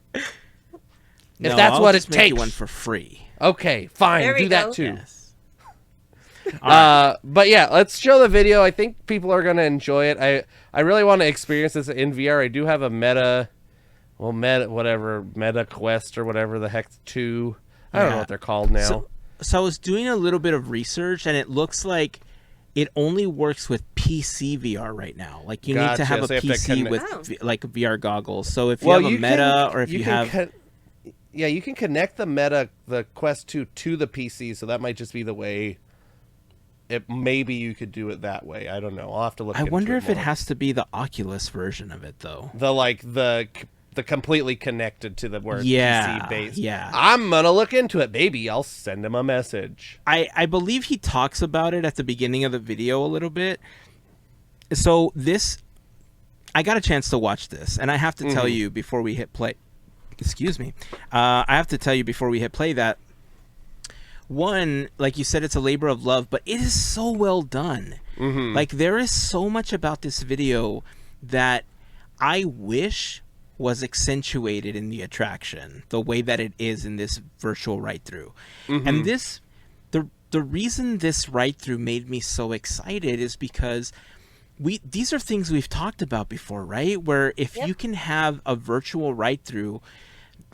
No, If that's I'll what just it make takes. you one for free. Okay, fine. There we Do that go. too. Yes. Right. But yeah, let's show the video. I think people are going to enjoy it. I really want to experience this in VR. I do have a Meta Quest or whatever the heck 2. I don't know what they're called now. So I was doing a little bit of research, and it looks like it only works with PC VR right now. Like you need to have a PC with like VR goggles. So if you have a Meta or if you have... Yeah, you can connect the Quest 2 to the PC, so that might just be the way. Maybe you could do it that way. I don't know. I'll have to look. I wonder if it has to be the Oculus version of it, though. The completely connected to the PC base. Yeah. I'm gonna look into it. Maybe I'll send him a message. I believe he talks about it at the beginning of the video a little bit. So I got a chance to watch this, and I have to tell you before we hit play. Excuse me. I have to tell you before we hit play that, one, like you said, it's a labor of love, but it is so well done. Like, there is so much about this video that I wish was accentuated in the attraction the way that it is in this virtual ride-through. And the reason this ride-through made me so excited is because these are things we've talked about before, right? Where if you can have a virtual ride-through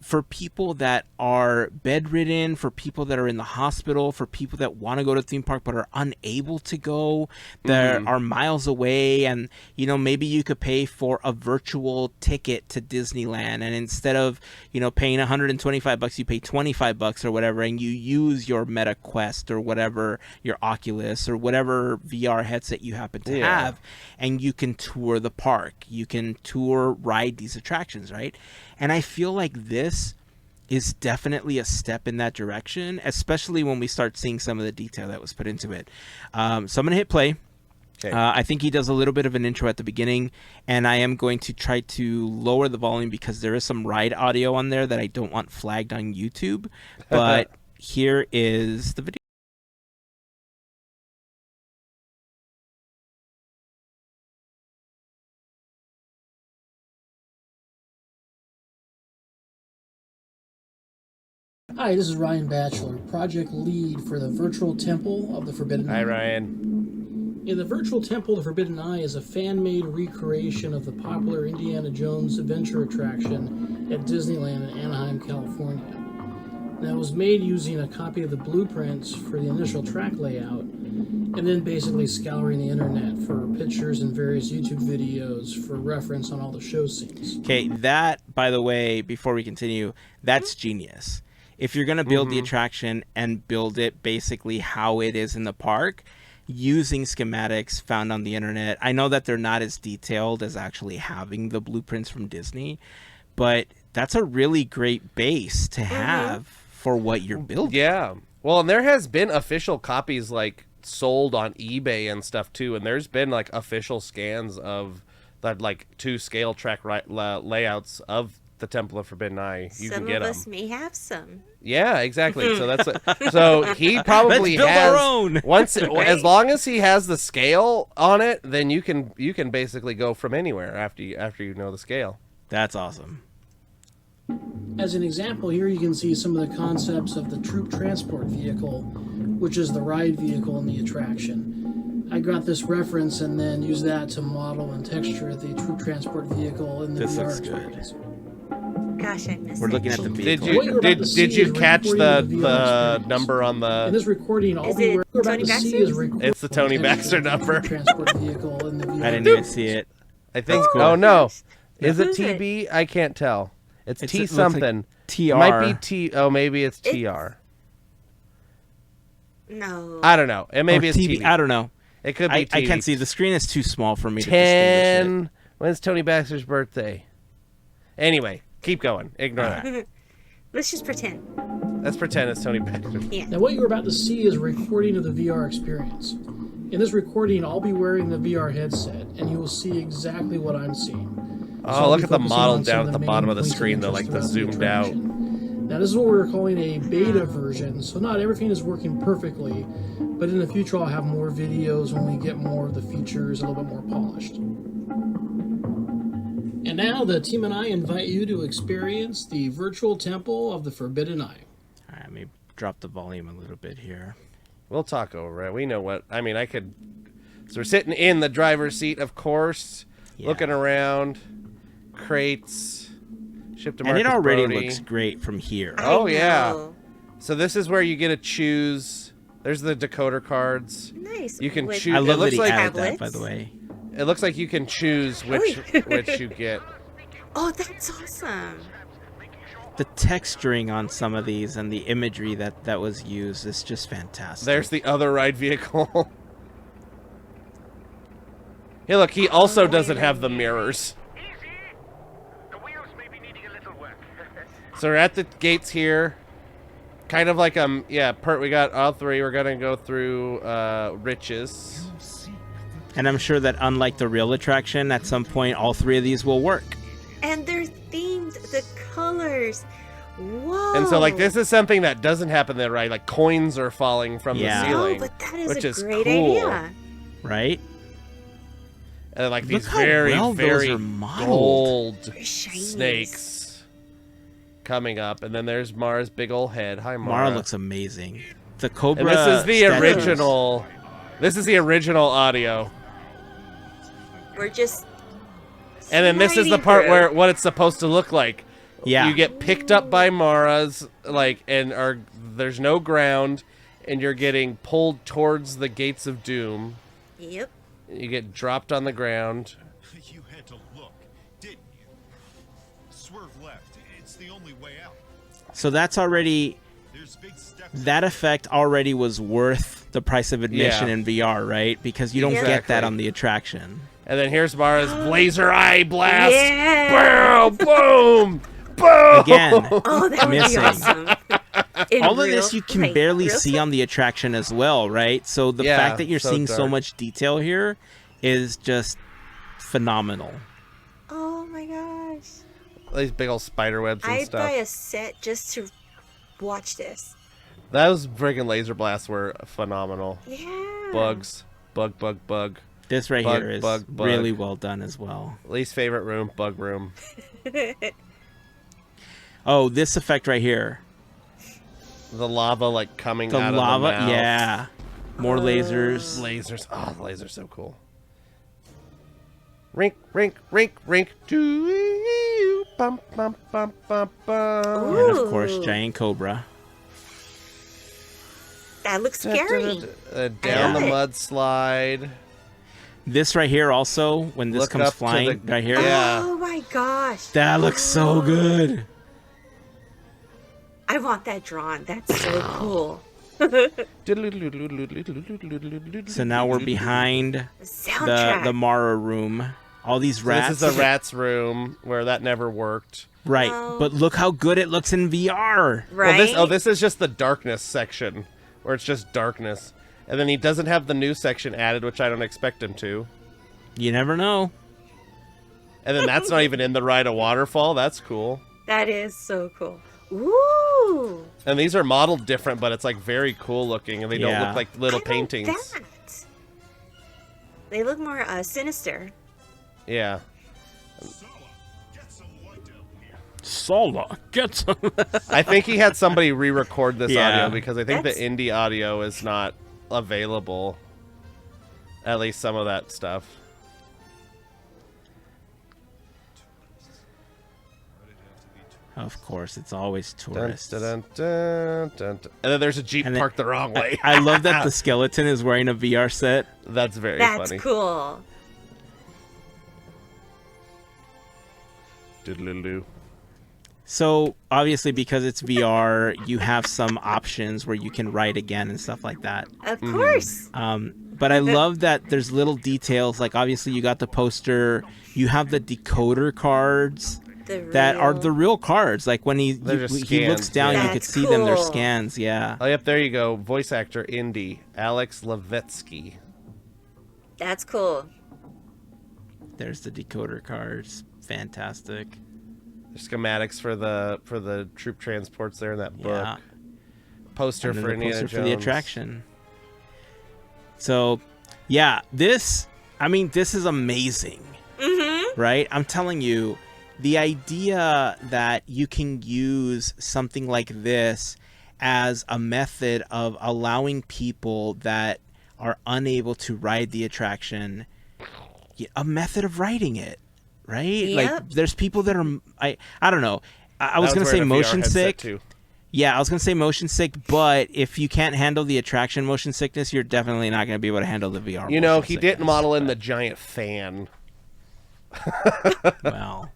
for people that are bedridden, for people that are in the hospital, for people that want to go to the theme park but are unable to go, that are miles away, and maybe you could pay for a virtual ticket to Disneyland, and instead of paying $125, you pay $25 or whatever, and you use your Meta Quest or whatever, your Oculus or whatever VR headset you happen to have, and you can tour the park, you can ride these attractions, right? And I feel like this is definitely a step in that direction, especially when we start seeing some of the detail that was put into it. So I'm going to hit play. Okay. I think he does a little bit of an intro at the beginning, and I am going to try to lower the volume because there is some ride audio on there that I don't want flagged on YouTube. But here is the video. Hi, this is Ryan Batchelor, project lead for the Virtual Temple of the Forbidden Eye. Hi, Ryan. In the virtual temple, the Forbidden Eye is a fan-made recreation of the popular Indiana Jones adventure attraction at Disneyland in Anaheim, California. Now, it was made using a copy of the blueprints for the initial track layout, and then basically scouring the internet for pictures and various YouTube videos for reference on all the show scenes. Okay, that, by the way, before we continue, that's genius. If you're going to build the attraction and build it basically how it is in the park, using schematics found on the internet, I know that they're not as detailed as actually having the blueprints from Disney, but that's a really great base to have for what you're building. Yeah. Well, and there has been official copies like sold on eBay and stuff too, and there's been like official scans of that like 2 scale track layouts of the Temple of Forbidden Eye. You Some can get of us them. may have some. Yeah, exactly. So that's so he probably Let's build has our own. once as long as he has the scale on it, then you can basically go from anywhere after you know the scale. That's awesome. As an example, here you can see some of the concepts of the troop transport vehicle, which is the ride vehicle in the attraction. I got this reference and then used that to model and texture the troop transport vehicle in the This VR looks good. experience. Gosh, I missed We're it. looking at the Did vehicle. What you're about to see you is catch recording the of the VR experience. number on In the? this recording, all Is we it were about Tony to see Baxter's? is recording It's the Tony of Baxter the number. transport vehicle in the VR. I didn't even see it. I think. cool. Oh no, is it Who's it? TB? I can't tell. It's It T looks like something. TR. It might be T. Oh, maybe it's TR. No. I don't know. And maybe Or it's TV. TV. I don't know. It could be I TV. can't see. The screen is too small for me to distinguish it. 10. When's Tony Baxter's birthday? Anyway, keep going. Ignore that. Let's just pretend. Let's pretend it's Tony Baxter. Yeah. Now, what you're about to see is a recording of the VR experience. In this recording, I'll be wearing the VR headset, and you will see exactly what I'm seeing. Oh, I'll look be at the focusing model on some down at the main bottom of the points screen, though, interest like the throughout zoomed out. attraction. Now, this is what we're calling a beta version, so not everything is working perfectly, but in the future I'll have more videos when we get more of the features a little bit more polished. And now the team and I invite you to experience the virtual temple of the Forbidden Eye. All right, let me drop the volume a little bit here. We'll talk over it. We know what. I mean, I could. So we're sitting in the driver's seat, of course, Yeah. looking around, crates, ship to And Marcus it already Brody. looks great from here. Oh, I yeah. know. So this is where you get to choose. There's the decoder cards. Nice. You can With choose- I It love that looks he like added that, by tablets. the way. It looks like you can choose which you get. Oh, that's awesome. The texturing on some of these and the imagery that was used is just fantastic. There's the other ride vehicle. Hey, look, he also doesn't have the mirrors. So we're at the gates here. Kind of like, yeah, we got all three. We're going to go through Riches. And I'm sure that unlike the real attraction, at some point all three of these will work. And they're themed, the colors. Whoa. And so, like, this is something that doesn't happen there, right? Like, coins are falling from Yeah. the No, ceiling. but that is which a is great cool. idea. Right? And, like, these Look how very, well those very are modeled. gold They're shiny. snakes coming up. And then there's Mara's big old head. Hi, Mara. Mara looks amazing. The Cobra. And this is the statues. original. This is the original audio. We're just. And then this is the sliding part through. where what it's supposed to look like. Yeah. You get picked up by Mara's, like, and there's no ground, and you're getting pulled towards the gates of doom. Yep. You get dropped on the ground. You had to look, didn't you? Swerve left. It's the only way out. So that's already. There's big steps. That effect already was worth the price of admission Yeah. in VR, right? Because you don't get Exactly. that on the attraction. And then here's Mara's laser eye blast. Yeah. Boom! Boom! Boom! Again, Oh, that would be Missing. awesome. In all of real- this you can like, barely real see time? on the attraction as well, right? So the Yeah, fact that you're so seeing so dark. much detail here is just phenomenal. Oh my gosh. These big old spider webs and I'd stuff. buy a set just to watch this. Those friggin' laser blasts were phenomenal. Yeah. Bugs. Bug. This right Bug, here is bug, bug. really well done as well. Least favorite room, bug room. Oh, this effect right here. The lava, like, coming The out lava, of the mouth. yeah. More lasers. Lasers. Oh, the lasers so cool. Rink, rink, rink, rink. Do you bum bum bum bum bum. And of course, Ooh. giant cobra. That looks scary. Down the love it. mudslide. This right here also, when this Look comes up to flying, the- right here. Yeah. Oh my gosh. That looks so good. I want that drawn. That's so cool. So now we're behind The soundtrack. the Mara room. All these So rats. this is a rat's room where that never worked. Right, No. but look how good it looks in VR. right? Well, this is just the darkness section, where it's just darkness. And then he doesn't have the new section added, which I don't expect him to. You never know. And then that's not even in the ride of waterfall. That's cool. That is so cool. Ooh. And these are modeled different, but it's like very cool looking, and they don't Yeah. look like little I like paintings. that. They look more sinister. Yeah. Sala, get some light down here. Sala, get some. I think he had somebody re-record this Yeah. audio because I think That's- the indie audio is not available. At least some of that stuff. Why'd it have to be too Of course, it's always Dun, tourists. dun, dun, dun, dun, dun. And then there's a Jeep And then- parked the wrong way. I love that the skeleton is wearing a VR set. That's very That's funny. cool. Doodle-doo. So obviously, because it's VR, you have some options where you can write again and stuff like that. Of course. But I love that there's little details. Like obviously, you got the poster. You have the decoder cards that are the real cards. Like when he They're just he looks scans, down, yeah. you could That's see them. They're cool. scans. Yeah. Oh, yep, there you go. Voice actor, indie, Alex Levetsky. That's cool. There's the decoder cards. Fantastic. Schematics for the troop transports there in that book. Yeah. Poster And then for the Indiana poster Jones. for the attraction. So, yeah, this is amazing. Mm-hmm. Right? I'm telling you, the idea that you can use something like this as a method of allowing people that are unable to ride the attraction, a method of riding it, right? Yep. Like, there's people that are, I don't know. I was That going to say wearing a VR motion headset, sick. too. Yeah, I was going to say motion sick, but if you can't handle the attraction motion sickness, you're definitely not going to be able to handle the VR You know, motion he didn't sickness, model in the but, giant fan. well,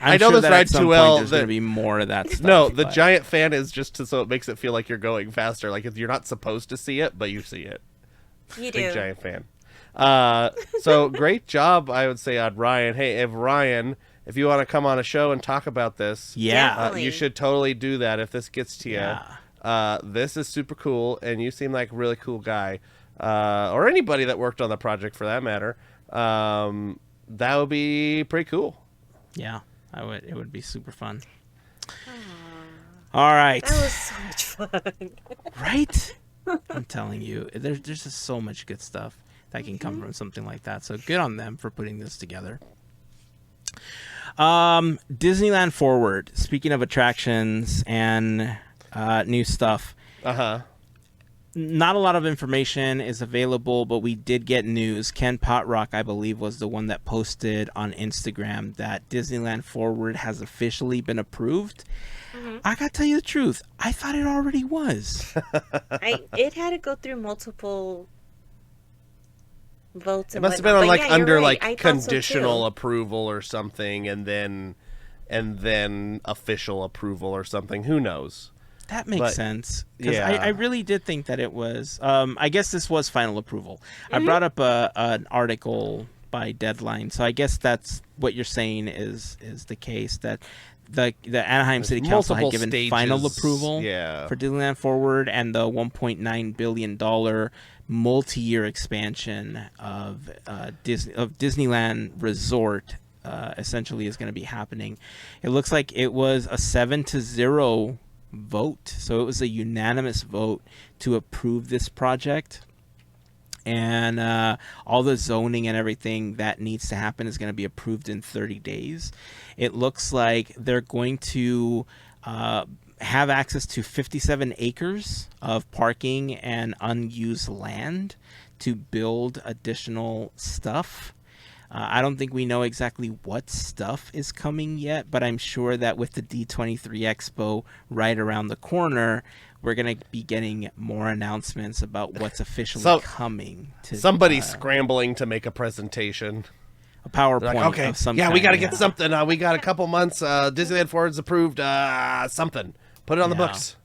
I I'm know sure this that ride at some too point well There's going that- to be more of that stuff. No, the but- giant fan is just so it makes it feel like you're going faster. Like you're not supposed to see it, but you see it. You Big do. giant fan. So great job, I would say, on Ryan. Hey, if you want to come on a show and talk about this, Yeah. Definitely. you should totally do that if this gets to you. Yeah. This is super cool, and you seem like a really cool guy, or anybody that worked on the project for that matter. That would be pretty cool. Yeah, it would be super fun. All right. That was so much fun. Right? I'm telling you, there's just so much good stuff that can come from something like that. So good on them for putting this together. Disneyland Forward. Speaking of attractions and new stuff, not a lot of information is available, but we did get news. Ken Potrock, I believe, was the one that posted on Instagram that Disneyland Forward has officially been approved. I gotta tell you the truth, I thought it already was. It had to go through multiple votes. It And must have been whatnot. on But like yeah, you're under right. like I thought so, conditional too. approval or something, and then official approval or something. Who knows? That makes But, sense. Because yeah. I really did think that it was. I guess this was final approval. I brought up an article by Deadline, so I guess that's what you're saying is the case, that the Anaheim City Council had multiple given final stages, approval yeah. for Disneyland Forward, and the $1.9 billion multi-year expansion of Disneyland Resort essentially is going to be happening. It looks like it was a 7-0 vote, so it was a unanimous vote to approve this project, and all the zoning and everything that needs to happen is going to be approved in 30 days. It looks like they're going to have access to 57 acres of parking and unused land to build additional stuff. I don't think we know exactly what stuff is coming yet, but I'm sure that with the D23 Expo right around the corner, we're going to be getting more announcements about what's officially coming. To Somebody's scrambling to make a presentation. A PowerPoint Like, okay, of some yeah, kind. we got to get something. We got a couple months. Disneyland Forward's approved something. Put it on the books.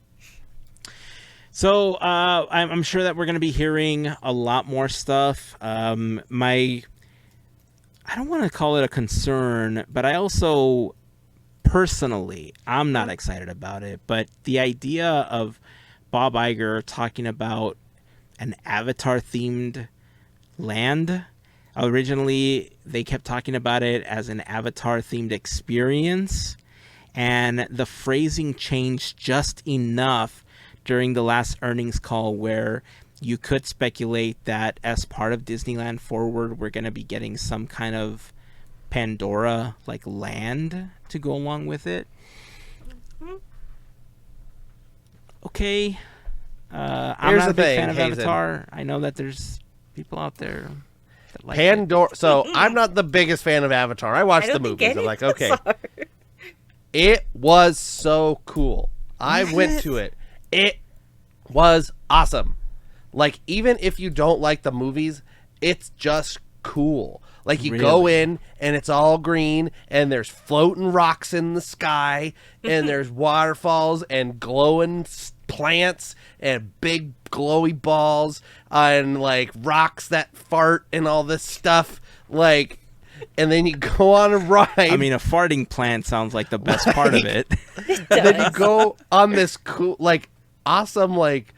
So I'm sure that we're going to be hearing a lot more stuff. I don't want to call it a concern, but I also personally, I'm not excited about it. But the idea of Bob Iger talking about an Avatar-themed land. Originally, they kept talking about it as an Avatar-themed experience, and the phrasing changed just enough during the last earnings call where you could speculate that as part of Disneyland Forward, we're going to be getting some kind of Pandora like land to go along with it. Okay. I'm not a big fan of Avatar. I know that there's people out there that like Pandora. it. So I'm not the biggest fan of Avatar. I watched the movies. I'm like, okay. It was so cool. I went to it. It was awesome. Like, even if you don't like the movies, it's just cool. Like, you go in, and it's all green, and there's floating rocks in the sky, and there's waterfalls, and glowing plants, and big glowy balls, and, like, rocks that fart, and all this stuff. Like, and then you go on a ride. I mean, a farting plant sounds like the best part of it. And then you go on this cool, like, awesome, like,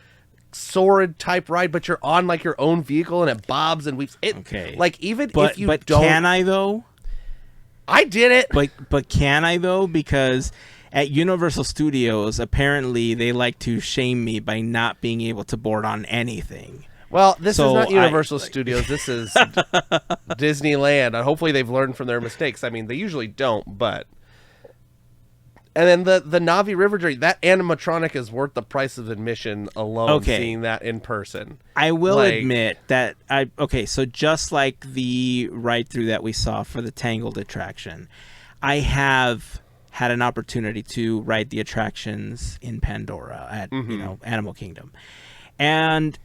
sword type ride, but you're on like your own vehicle and it bobs and weaves. Okay. Like, even but, if you but don't, can I though? I did it. But can I though? Because at Universal Studios, apparently they like to shame me by not being able to board on anything. Well, this is not Universal Studios. This is Disneyland. Hopefully they've learned from their mistakes. I mean, they usually don't, but. And then the Navi River journey, that animatronic is worth the price of admission alone. Okay. Seeing that in person. I will admit that so just like the ride through that we saw for the Tangled attraction, I have had an opportunity to ride the attractions in Pandora at Animal Kingdom. And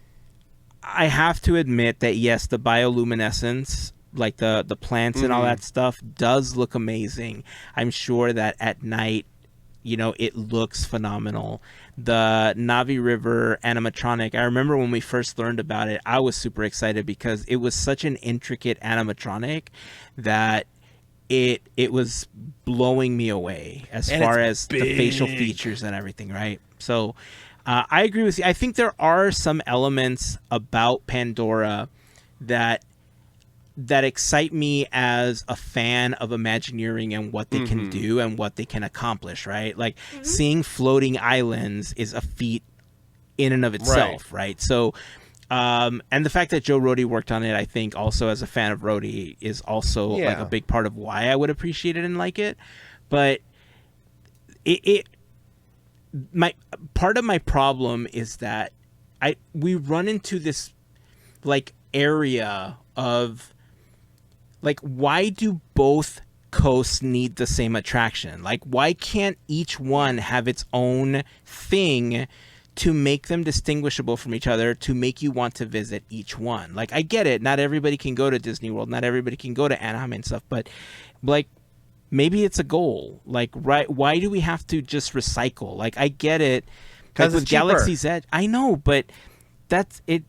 I have to admit that yes, the bioluminescence, like the plants and all that stuff, does look amazing. I'm sure that at night, it looks phenomenal. The Navi River animatronic, I remember when we first learned about it, I was super excited because it was such an intricate animatronic that it was blowing me away as far as the facial features and everything, right? So I agree with you. I think there are some elements about Pandora that excite me as a fan of Imagineering and what they can do and what they can accomplish, right? Like seeing floating islands is a feat in and of itself, right? So, and the fact that Joe Rohde worked on it, I think also as a fan of Rohde is also like a big part of why I would appreciate it and like it. But my part of my problem is that we run into this like area of like, why do both coasts need the same attraction? Like, why can't each one have its own thing to make them distinguishable from each other, to make you want to visit each one? Like, I get it. Not everybody can go to Disney World. Not everybody can go to Anaheim and stuff. But, like, maybe it's a goal. Like, right? Why do we have to just recycle? Like, I get it. Because with it's cheaper. Galaxy's Edge, I know, but that's it.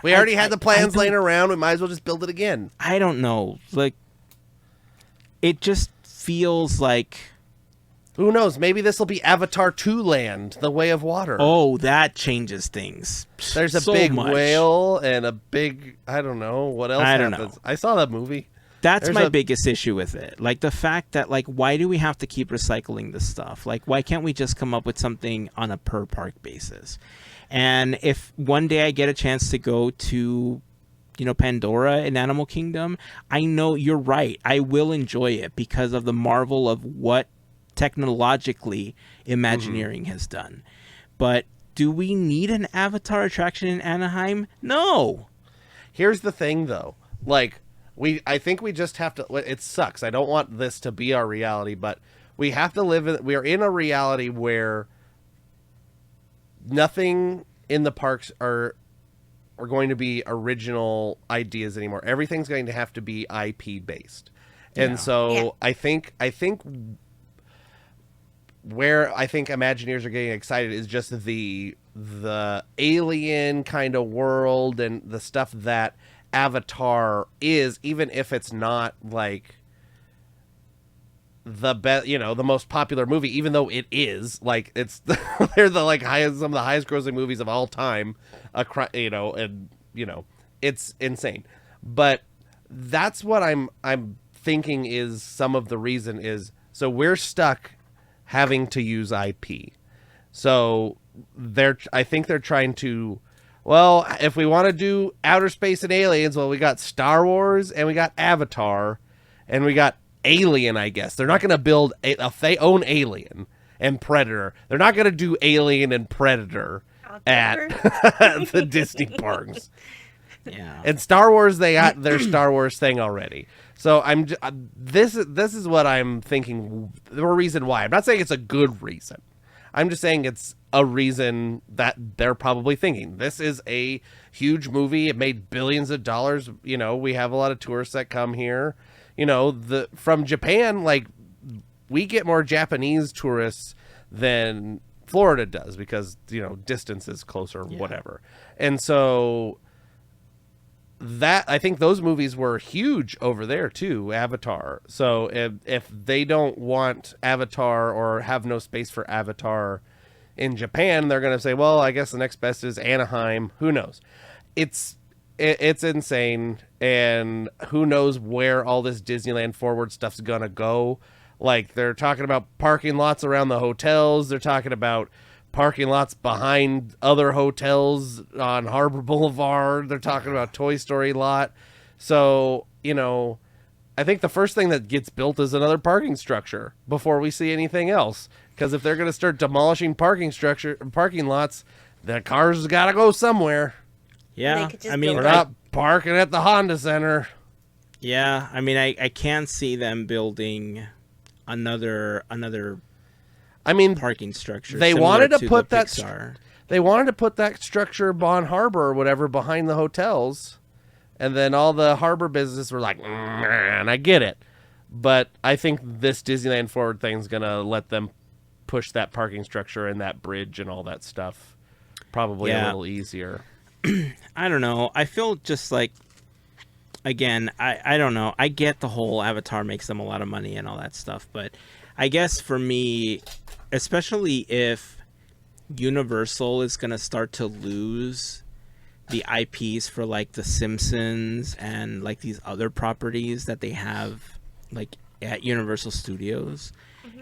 We already had the plans laying around. We might as well just build it again. I don't know. Like, it just feels like... Who knows? Maybe this will be Avatar 2 Land, The Way of Water. Oh, that changes things. There's a big whale and a big... I don't know. What else happens? I saw that movie. That's my biggest issue with it. Like, the fact that, like, why do we have to keep recycling this stuff? Like, why can't we just come up with something on a per-park basis? And if one day I get a chance to go to, Pandora in Animal Kingdom, I know you're right. I will enjoy it because of the marvel of what technologically Imagineering has done. But do we need an Avatar attraction in Anaheim? No. Here's the thing, though. Like, I think we just have to. It sucks. I don't want this to be our reality, but we have to live in. We are in a reality where nothing in the parks are going to be original ideas anymore. Everything's going to have to be IP based, and so I think where I think Imagineers are getting excited is just the alien kind of world and the stuff that Avatar is, even if it's not like the best, the most popular movie, even though it is, like, it's they're the some of the highest grossing movies of all time, it's insane. But that's what I'm thinking is some of the reason is, so we're stuck having to use IP. So I think they're trying to, well, if we want to do outer space and aliens, well, we got Star Wars and we got Avatar and we got Alien, I guess. They're not going to build, if they own Alien and Predator, they're not going to do Alien and Predator at the Disney parks. Yeah. And Star Wars, they got their Star Wars thing already. So this is what I'm thinking, the reason why. I'm not saying it's a good reason. I'm just saying it's a reason that they're probably thinking. This is a huge movie. It made billions of dollars. We have a lot of tourists that come here. From Japan, like, we get more Japanese tourists than Florida does because, distance is closer, whatever. And so that, I think those movies were huge over there too, Avatar. So if they don't want Avatar or have no space for Avatar in Japan, they're going to say, well, I guess the next best is Anaheim. Who knows? It's insane, and who knows where all this Disneyland Forward stuff's going to go. Like, they're talking about parking lots around the hotels. They're talking about parking lots behind other hotels on Harbor Boulevard. They're talking about Toy Story lot. So, I think the first thing that gets built is another parking structure before we see anything else. Because if they're going to start demolishing parking lots, the cars got to go somewhere. Yeah, I mean, we're not parking at the Honda Center. Yeah, I mean, I can't see them building another parking structure. They wanted to put that Pixar. They wanted to put that structure on Harbor or whatever behind the hotels, and then all the Harbor businesses were like, and I get it, but I think this Disneyland Forward thing's gonna let them push that parking structure and that bridge and all that stuff probably a little easier. I don't know. I feel just like, again, I don't know. I get the whole Avatar makes them a lot of money and all that stuff, but I guess for me, especially if Universal is going to start to lose the IPs for like The Simpsons and like these other properties that they have like at Universal Studios,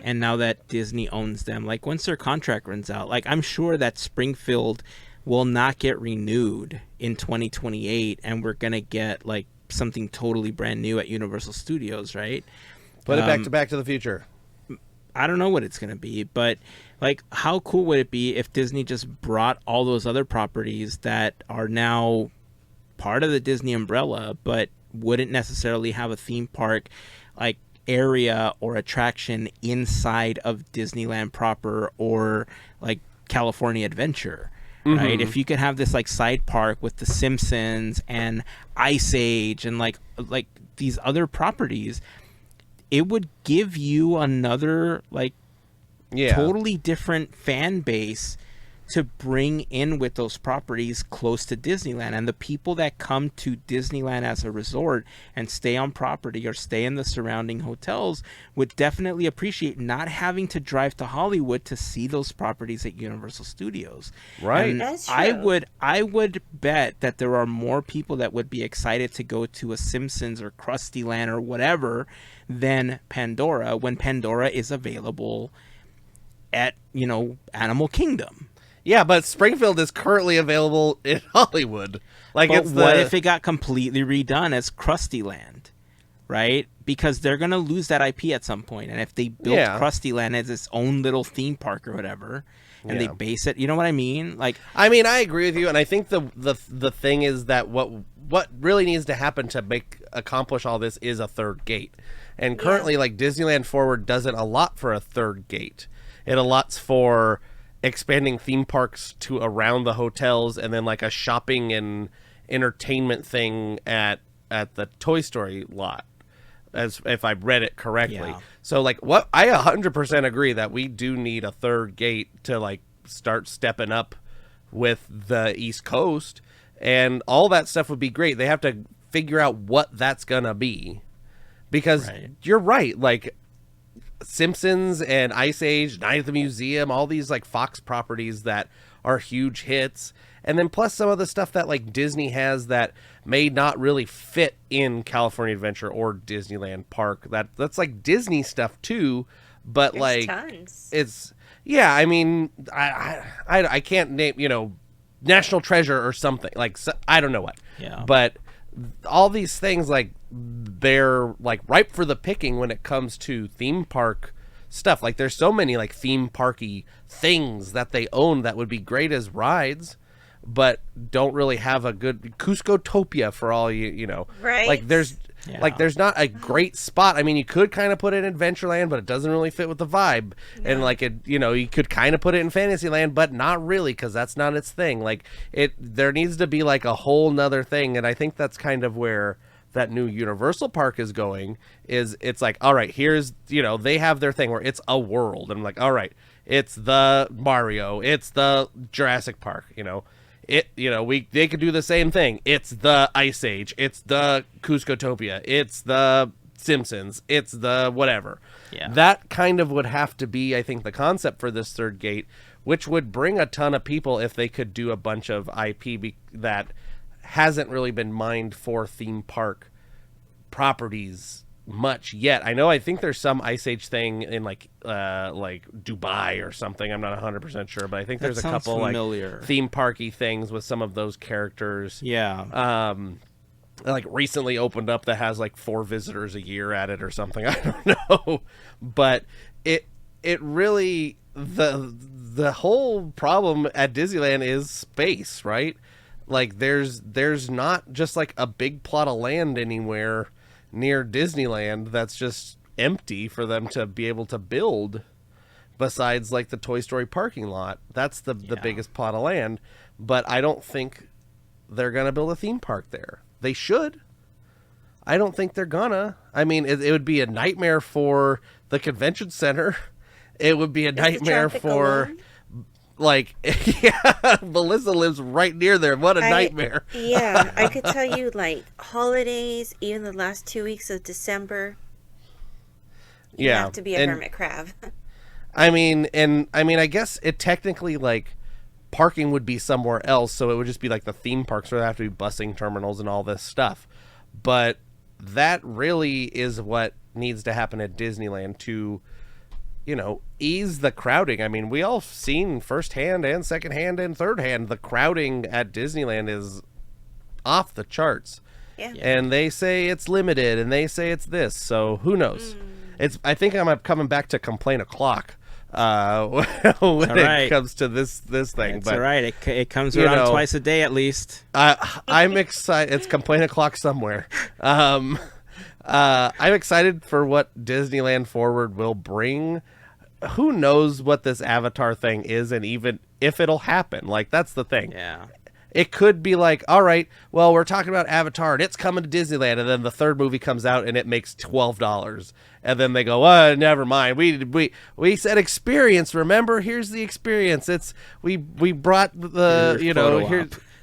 and now that Disney owns them, like once their contract runs out, like I'm sure that Springfield will not get renewed in 2028, and we're gonna get like something totally brand new at Universal Studios, right? Put it back to the Future. I don't know what it's gonna be, but like, how cool would it be if Disney just brought all those other properties that are now part of the Disney umbrella, but wouldn't necessarily have a theme park like area or attraction inside of Disneyland proper or like California Adventure? Right? If you could have this like side park with The Simpsons and Ice Age and like these other properties, it would give you another like totally different fan base to bring in with those properties close to Disneyland. And the people that come to Disneyland as a resort and stay on property or stay in the surrounding hotels would definitely appreciate not having to drive to Hollywood to see those properties at Universal Studios. Right. And That's true. I would bet that there are more people that would be excited to go to a Simpsons or Krusty Land or whatever than Pandora, when Pandora is available at, Animal Kingdom. Yeah, but Springfield is currently available in Hollywood. Like, But what if it got completely redone as Krusty Land? right? Because they're gonna lose that IP at some point, and if they built Yeah. Krusty Land as its own little theme park or whatever, and they Yeah. base it, you know what I mean? Like, I mean, I agree with you, and I think the thing is that what really needs to happen to accomplish all this is a third gate. And currently, like, Disneyland Forward doesn't allot for a third gate. It allots for expanding theme parks to around the hotels, and then like a shopping and entertainment thing at the Toy Story lot, as if I read it correctly. Yeah. So like, what I 100% agree that we do need a third gate to like start stepping up with the East Coast, and all that stuff would be great. They have to figure out what that's gonna be, because you're right, like Simpsons and Ice Age, Night at the Museum, all these like Fox properties that are huge hits, and then plus some of the stuff that like Disney has that may not really fit in California Adventure or Disneyland Park. That's like Disney stuff too, but There's like tons. it's I mean, I can't name, you know, National Treasure or something like, I don't know what, but all these things, like, they're like ripe for the picking when it comes to theme park stuff. Like, there's so many like theme parky things that they own that would be great as rides, but don't really have a good Cusco-topia for all you know. Right. Like, there's there's not a great spot. I mean, you could kind of put it in Adventureland, but it doesn't really fit with the vibe. And like, you know, you could kind of put it in Fantasyland, but not really, because that's not its thing. Like, there needs to be like a whole nother thing, and I think that's kind of where that new Universal Park is going. It's like, all right, here's, you know, they have their thing where it's a world, and I'm like, all right, it's the Mario, it's the Jurassic Park, you know. They could do the same thing. It's the Ice Age. It's the Cusco-topia. It's the Simpsons. It's the whatever. Yeah. That kind of would have to be, I think, the concept for this third gate, which would bring a ton of people if they could do a bunch of IP that hasn't really been mined for theme park properties much yet. I think there's some Ice Age thing in like Dubai or something. I'm not 100% sure, but I think there's a couple familiar. like theme parky things with some of those characters. Yeah. Like recently opened up that has like 4 visitors a year at it or something. I don't know, but it really, the whole problem at Disneyland is space, right? Like there's not just like a big plot of land anywhere near Disneyland that's just empty for them to be able to build, besides like the Toy Story parking lot. That's the biggest plot of land, but I don't think they're gonna build a theme park there. They should. I don't think they're gonna. I mean, it would be a nightmare for the convention center. It would be a nightmare for alone? Like, Melissa lives right near there. What a nightmare. Yeah, I could tell you, like, holidays, even the last 2 weeks of December, you have to be a hermit crab. I mean, I guess it technically, like, parking would be somewhere else, so it would just be like the theme parks where there have to be busing terminals and all this stuff. But that really is what needs to happen at Disneyland to, you know, ease the crowding. I mean, we all seen firsthand and secondhand and thirdhand, the crowding at Disneyland is off the charts. Yeah. And they say it's limited, and they say it's this, so who knows? I think I'm coming back to complain o'clock when it comes to this thing. It's but all right. It comes around twice a day at least. I'm excited. It's complain o'clock somewhere. I'm excited for what Disneyland Forward will bring. Who knows what this Avatar thing is, and even if it'll happen. Like, that's the thing. Yeah. It could be like, all right, well, we're talking about Avatar, and it's coming to Disneyland, and then the third movie comes out, and it makes $12, and then they go, never mind. We said experience. Remember, here's the experience. We brought the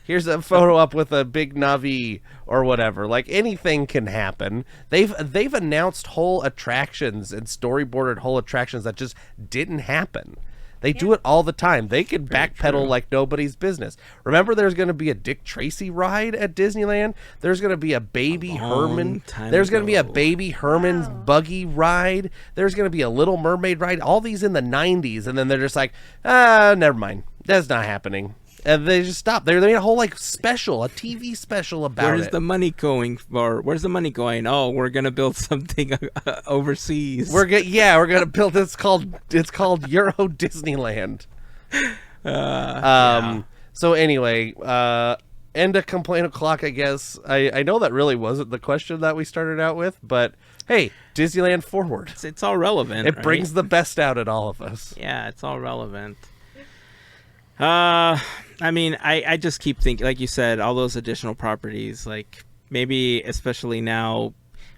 Here's a photo up with a big Na'vi or whatever. Like, anything can happen. They've announced whole attractions and storyboarded whole attractions that just didn't happen. They do it all the time. They can backpedal like nobody's business. Remember, there's going to be a Dick Tracy ride at Disneyland. There's going to be a Baby Herman. There's going to be a Baby Herman's buggy ride. There's going to be a Little Mermaid ride. All these in the 90s, and then they're just like, never mind. That's not happening. And they just stopped. They made a whole special, a TV special about Where's it. the money going? Or where's the money going? Oh, we're gonna build something overseas. We're gonna build. It's called Euro Disneyland. Yeah. So anyway, end of complaint o'clock. I guess I know that really wasn't the question that we started out with, but hey, Disneyland forward. It's all relevant. It right? brings the best out in all of us. Yeah, it's all relevant. I mean, I just keep thinking, like you said, all those additional properties, like maybe especially now,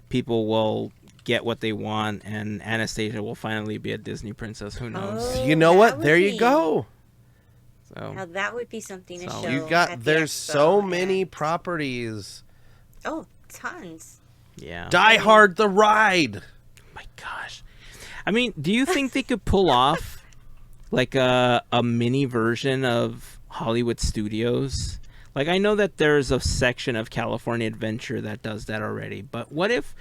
people will get what they want, and Anastasia will finally be a Disney princess. Who knows? Oh, You know that what? would There you be- go. So Now that would be something to So- show. You at got the there's expo so and- many properties. Oh, tons. yeah. Die Hard the ride. My gosh. I mean, do you think they could pull off like a mini version of Hollywood Studios? Like, I know that there's a section of California Adventure that does that already, but what if,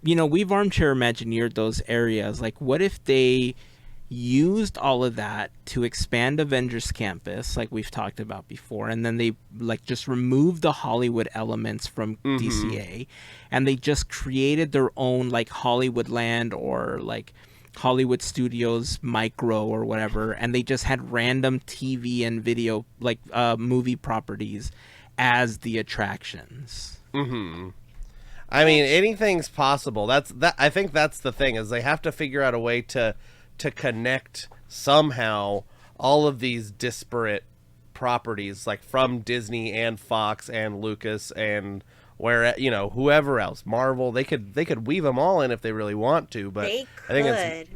we've armchair imagineered those areas. Like, what if they used all of that to expand Avengers Campus, like we've talked about before, and then they just removed the Hollywood elements from DCA, and they just created their own Hollywood Land or Hollywood Studios Micro or whatever, and they just had random TV and video movie properties as the attractions. I mean, anything's possible. I think that's the thing, is they have to figure out a way to connect somehow all of these disparate properties, from Disney and Fox and Lucas and whoever else, Marvel. They could weave them all in if they really want to, but They I think could.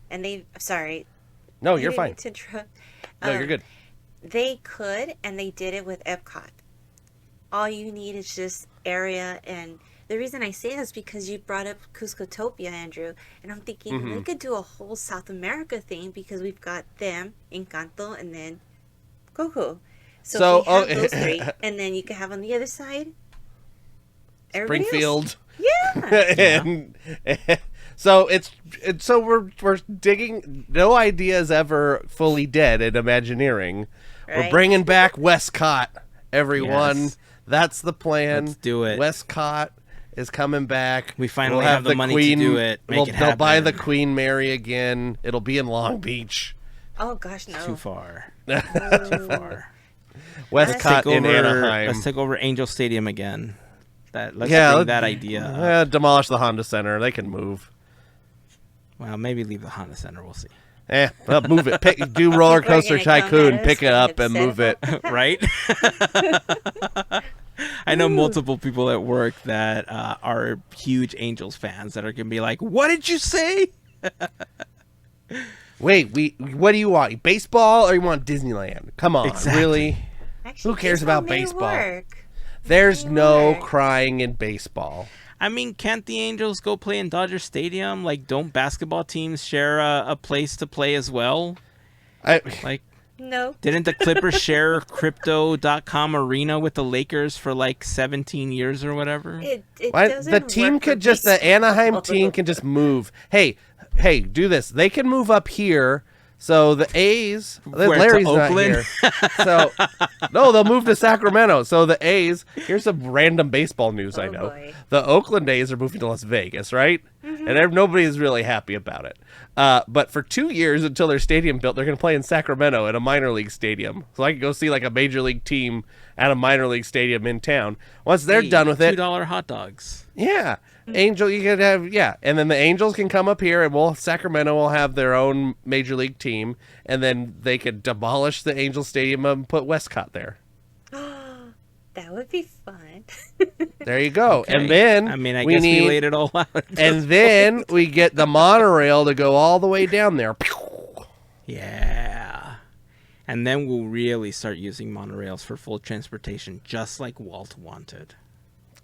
And they, sorry. no, I you're didn't fine. mean to interrupt. No, you're good. They could, and they did it with Epcot. All you need is just area, and the reason I say this is because you brought up Cuscotopia, Andrew, and I'm thinking they could do a whole South America thing because we've got them, Encanto, and then Coco. So if we have those three, and then you can have on the other side everybody else. Springfield. Yeah. and so so we're digging. No idea is ever fully dead in Imagineering. We're Right. bringing back Westcott, everyone. Yes. That's the plan. Let's do it. Westcott is coming back. We finally We'll have the money to do it. Make it They'll buy happen. the Queen Mary again. It'll be in Long Beach. Oh gosh, no. Too far. No. Too far. Westcott in Anaheim. Let's take over Angel Stadium again. Let's bring let's- that idea up. Demolish the Honda Center. They can move. Well, maybe leave the Honda Center. We'll see. Well, move it. Do Roller Coaster We're gonna come Tycoon. at us Pick it with up and set move it. Right? I know multiple people at work that are huge Angels fans that are going to be like, what did you say? Wait, what do you want? Baseball or you want Disneyland? Come on, Exactly. really? Actually, Who cares baseball about may baseball? work. There's May no work. crying in baseball. I mean, can't the Angels go play in Dodger Stadium? Don't basketball teams share a place to play as well? No. Didn't the Clippers share Crypto.com arena with the Lakers for 17 years or whatever? It Why, doesn't the team work for could just, the baseball. Anaheim team can just move. Hey, do this. They can move up here. So the A's, Where, to Larry's not Oakland? here. So, no, they'll move to Sacramento. So the A's, here's some random baseball news I Oh, know. boy. The Oakland A's are moving to Las Vegas, right? And nobody is really happy about it. But for 2 years until their stadium built, they're going to play in Sacramento at a minor league stadium. So I can go see a major league team at a minor league stadium in town. Once they're done with it, $2 hot dogs. yeah. Angel, you could have, and then the Angels can come up here, and Sacramento will have their own major league team, and then they could demolish the Angel Stadium and put Westcott there. That would be fun. There you go. Okay. And then I mean, I guess we laid it all out. and then we get the monorail to go all the way down there. Yeah. And then we'll really start using monorails for full transportation, just like Walt wanted.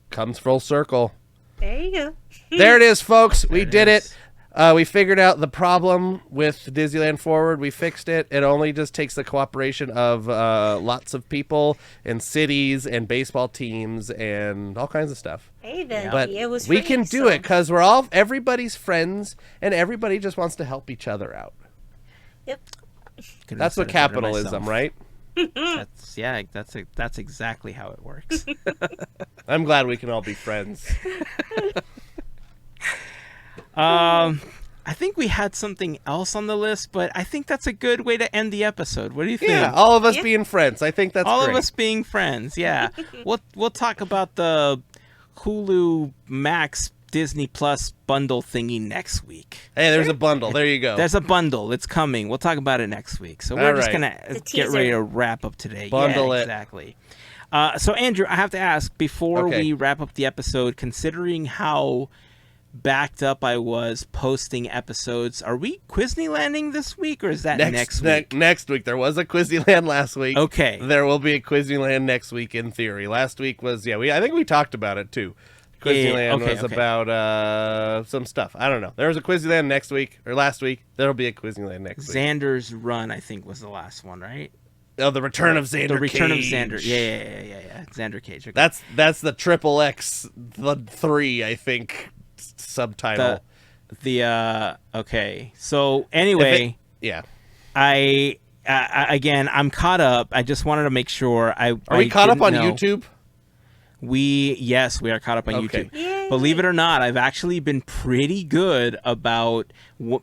Comes full circle. There you go. There it is, folks. We it did is. it. We figured out the problem with Disneyland Forward. We fixed it. It only just takes the cooperation of lots of people and cities and baseball teams and all kinds of stuff. Hey, the But idea was we free, can do so- it because everybody's friends and everybody just wants to help each other out. Yep. Couldn't That's have what said it better capitalism, myself. right? That's exactly how it works. I'm glad we can all be friends. I think we had something else on the list, but I think that's a good way to end the episode. What do you think? Yeah, all of us Yeah. being friends. I think that's All great. of us being friends. Yeah, we'll talk about the Hulu Max Disney Plus bundle thingy next week. Hey, there's a bundle. There you go. There's a bundle. It's coming. We'll talk about it next week. So we're All just right. gonna The get ready teaser. to wrap up today. Bundle yeah, it. exactly. So Andrew, I have to ask before Okay. we wrap up the episode, considering how backed up I was posting episodes, are we Quizney-landing this week, or is that next week? Next week. There was a Quizneyland last week. Okay. There will be a Quizneyland next week in theory. Last week was I think we talked about it too. Quizneyland was about some stuff. I don't know. There was a Quizneyland next week or last week. There'll be a Quizneyland next week. Xander's Run, I think, was the last one, right? Oh, the Return of Xander. The Return Cage. of Xander. Yeah. Xander Cage. Okay. That's the triple X the 3, I think, subtitle. Okay. So anyway, Yeah. I again, I'm caught up. I just wanted to make sure Are we caught up on know. YouTube? Yes, we are caught up on Okay. YouTube. Yay. Believe it or not, I've actually been pretty good about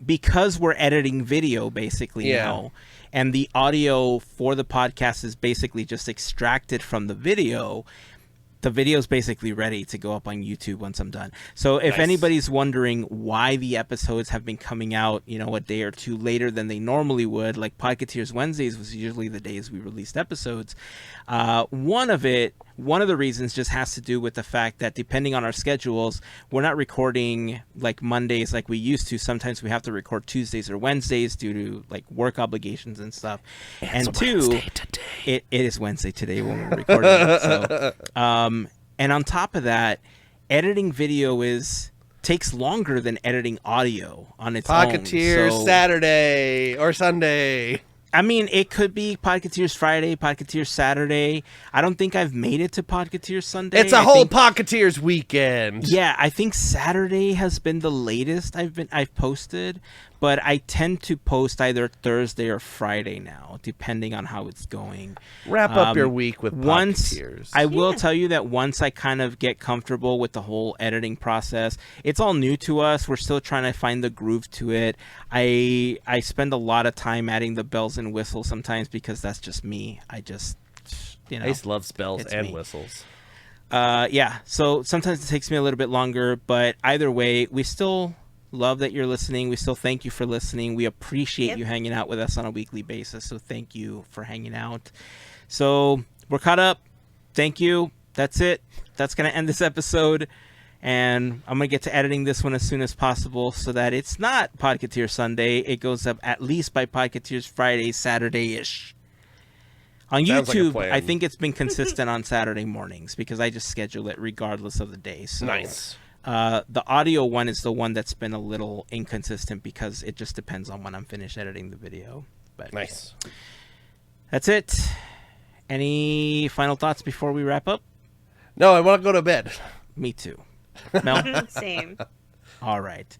because we're editing video basically Yeah. now, and the audio for the podcast is basically just extracted from the video. The video is basically ready to go up on YouTube once I'm done. So if Nice. anybody's wondering why the episodes have been coming out, a day or two later than they normally would, like Podketeers Wednesdays was usually the days we released episodes. One of the reasons just has to do with the fact that depending on our schedules, we're not recording like Mondays like we used to. Sometimes we have to record Tuesdays or Wednesdays due to like work obligations and stuff. And two, it is Wednesday today when we're recording it. So, and on top of that, editing video takes longer than editing audio on its own. Podketeers So, Saturday or Sunday. I mean, it could be Podketeers Friday, Podketeers Saturday. I don't think I've made it to Podketeers Sunday. It's a whole Podketeers weekend. Yeah, I think Saturday has been the latest I've posted, but I tend to post either Thursday or Friday now, depending on how it's going. Wrap up your week with Once Podketeers. I will tell you that once I kind of get comfortable with the whole editing process, it's all new to us. We're still trying to find the groove to it. I spend a lot of time adding the bells and whistles sometimes because that's just me. Ace loves bells it's and me. whistles. Yeah, so sometimes it takes me a little bit longer, but either way, we still love that you're listening. We still thank you for listening. We appreciate you hanging out with us on a weekly basis, so thank you for hanging out. So we're caught up. Thank you. That's it. That's going to end this episode, and I'm going to get to editing this one as soon as possible so that it's not Podketeers Sunday. It goes up at least by Podketeers Friday, Saturday-ish. On Sounds like a YouTube, plan. I think it's been consistent on Saturday mornings because I just schedule it regardless of the day. So, Nice. The audio one is the one that's been a little inconsistent because it just depends on when I'm finished editing the video. But Nice. that's it. Any final thoughts before we wrap up? No, I want to go to bed. Me too. Mel? Same. All right.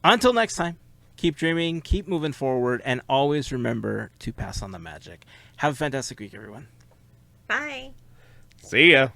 Until next time, keep dreaming, keep moving forward, and always remember to pass on the magic. Have a fantastic week, everyone. Bye. See ya.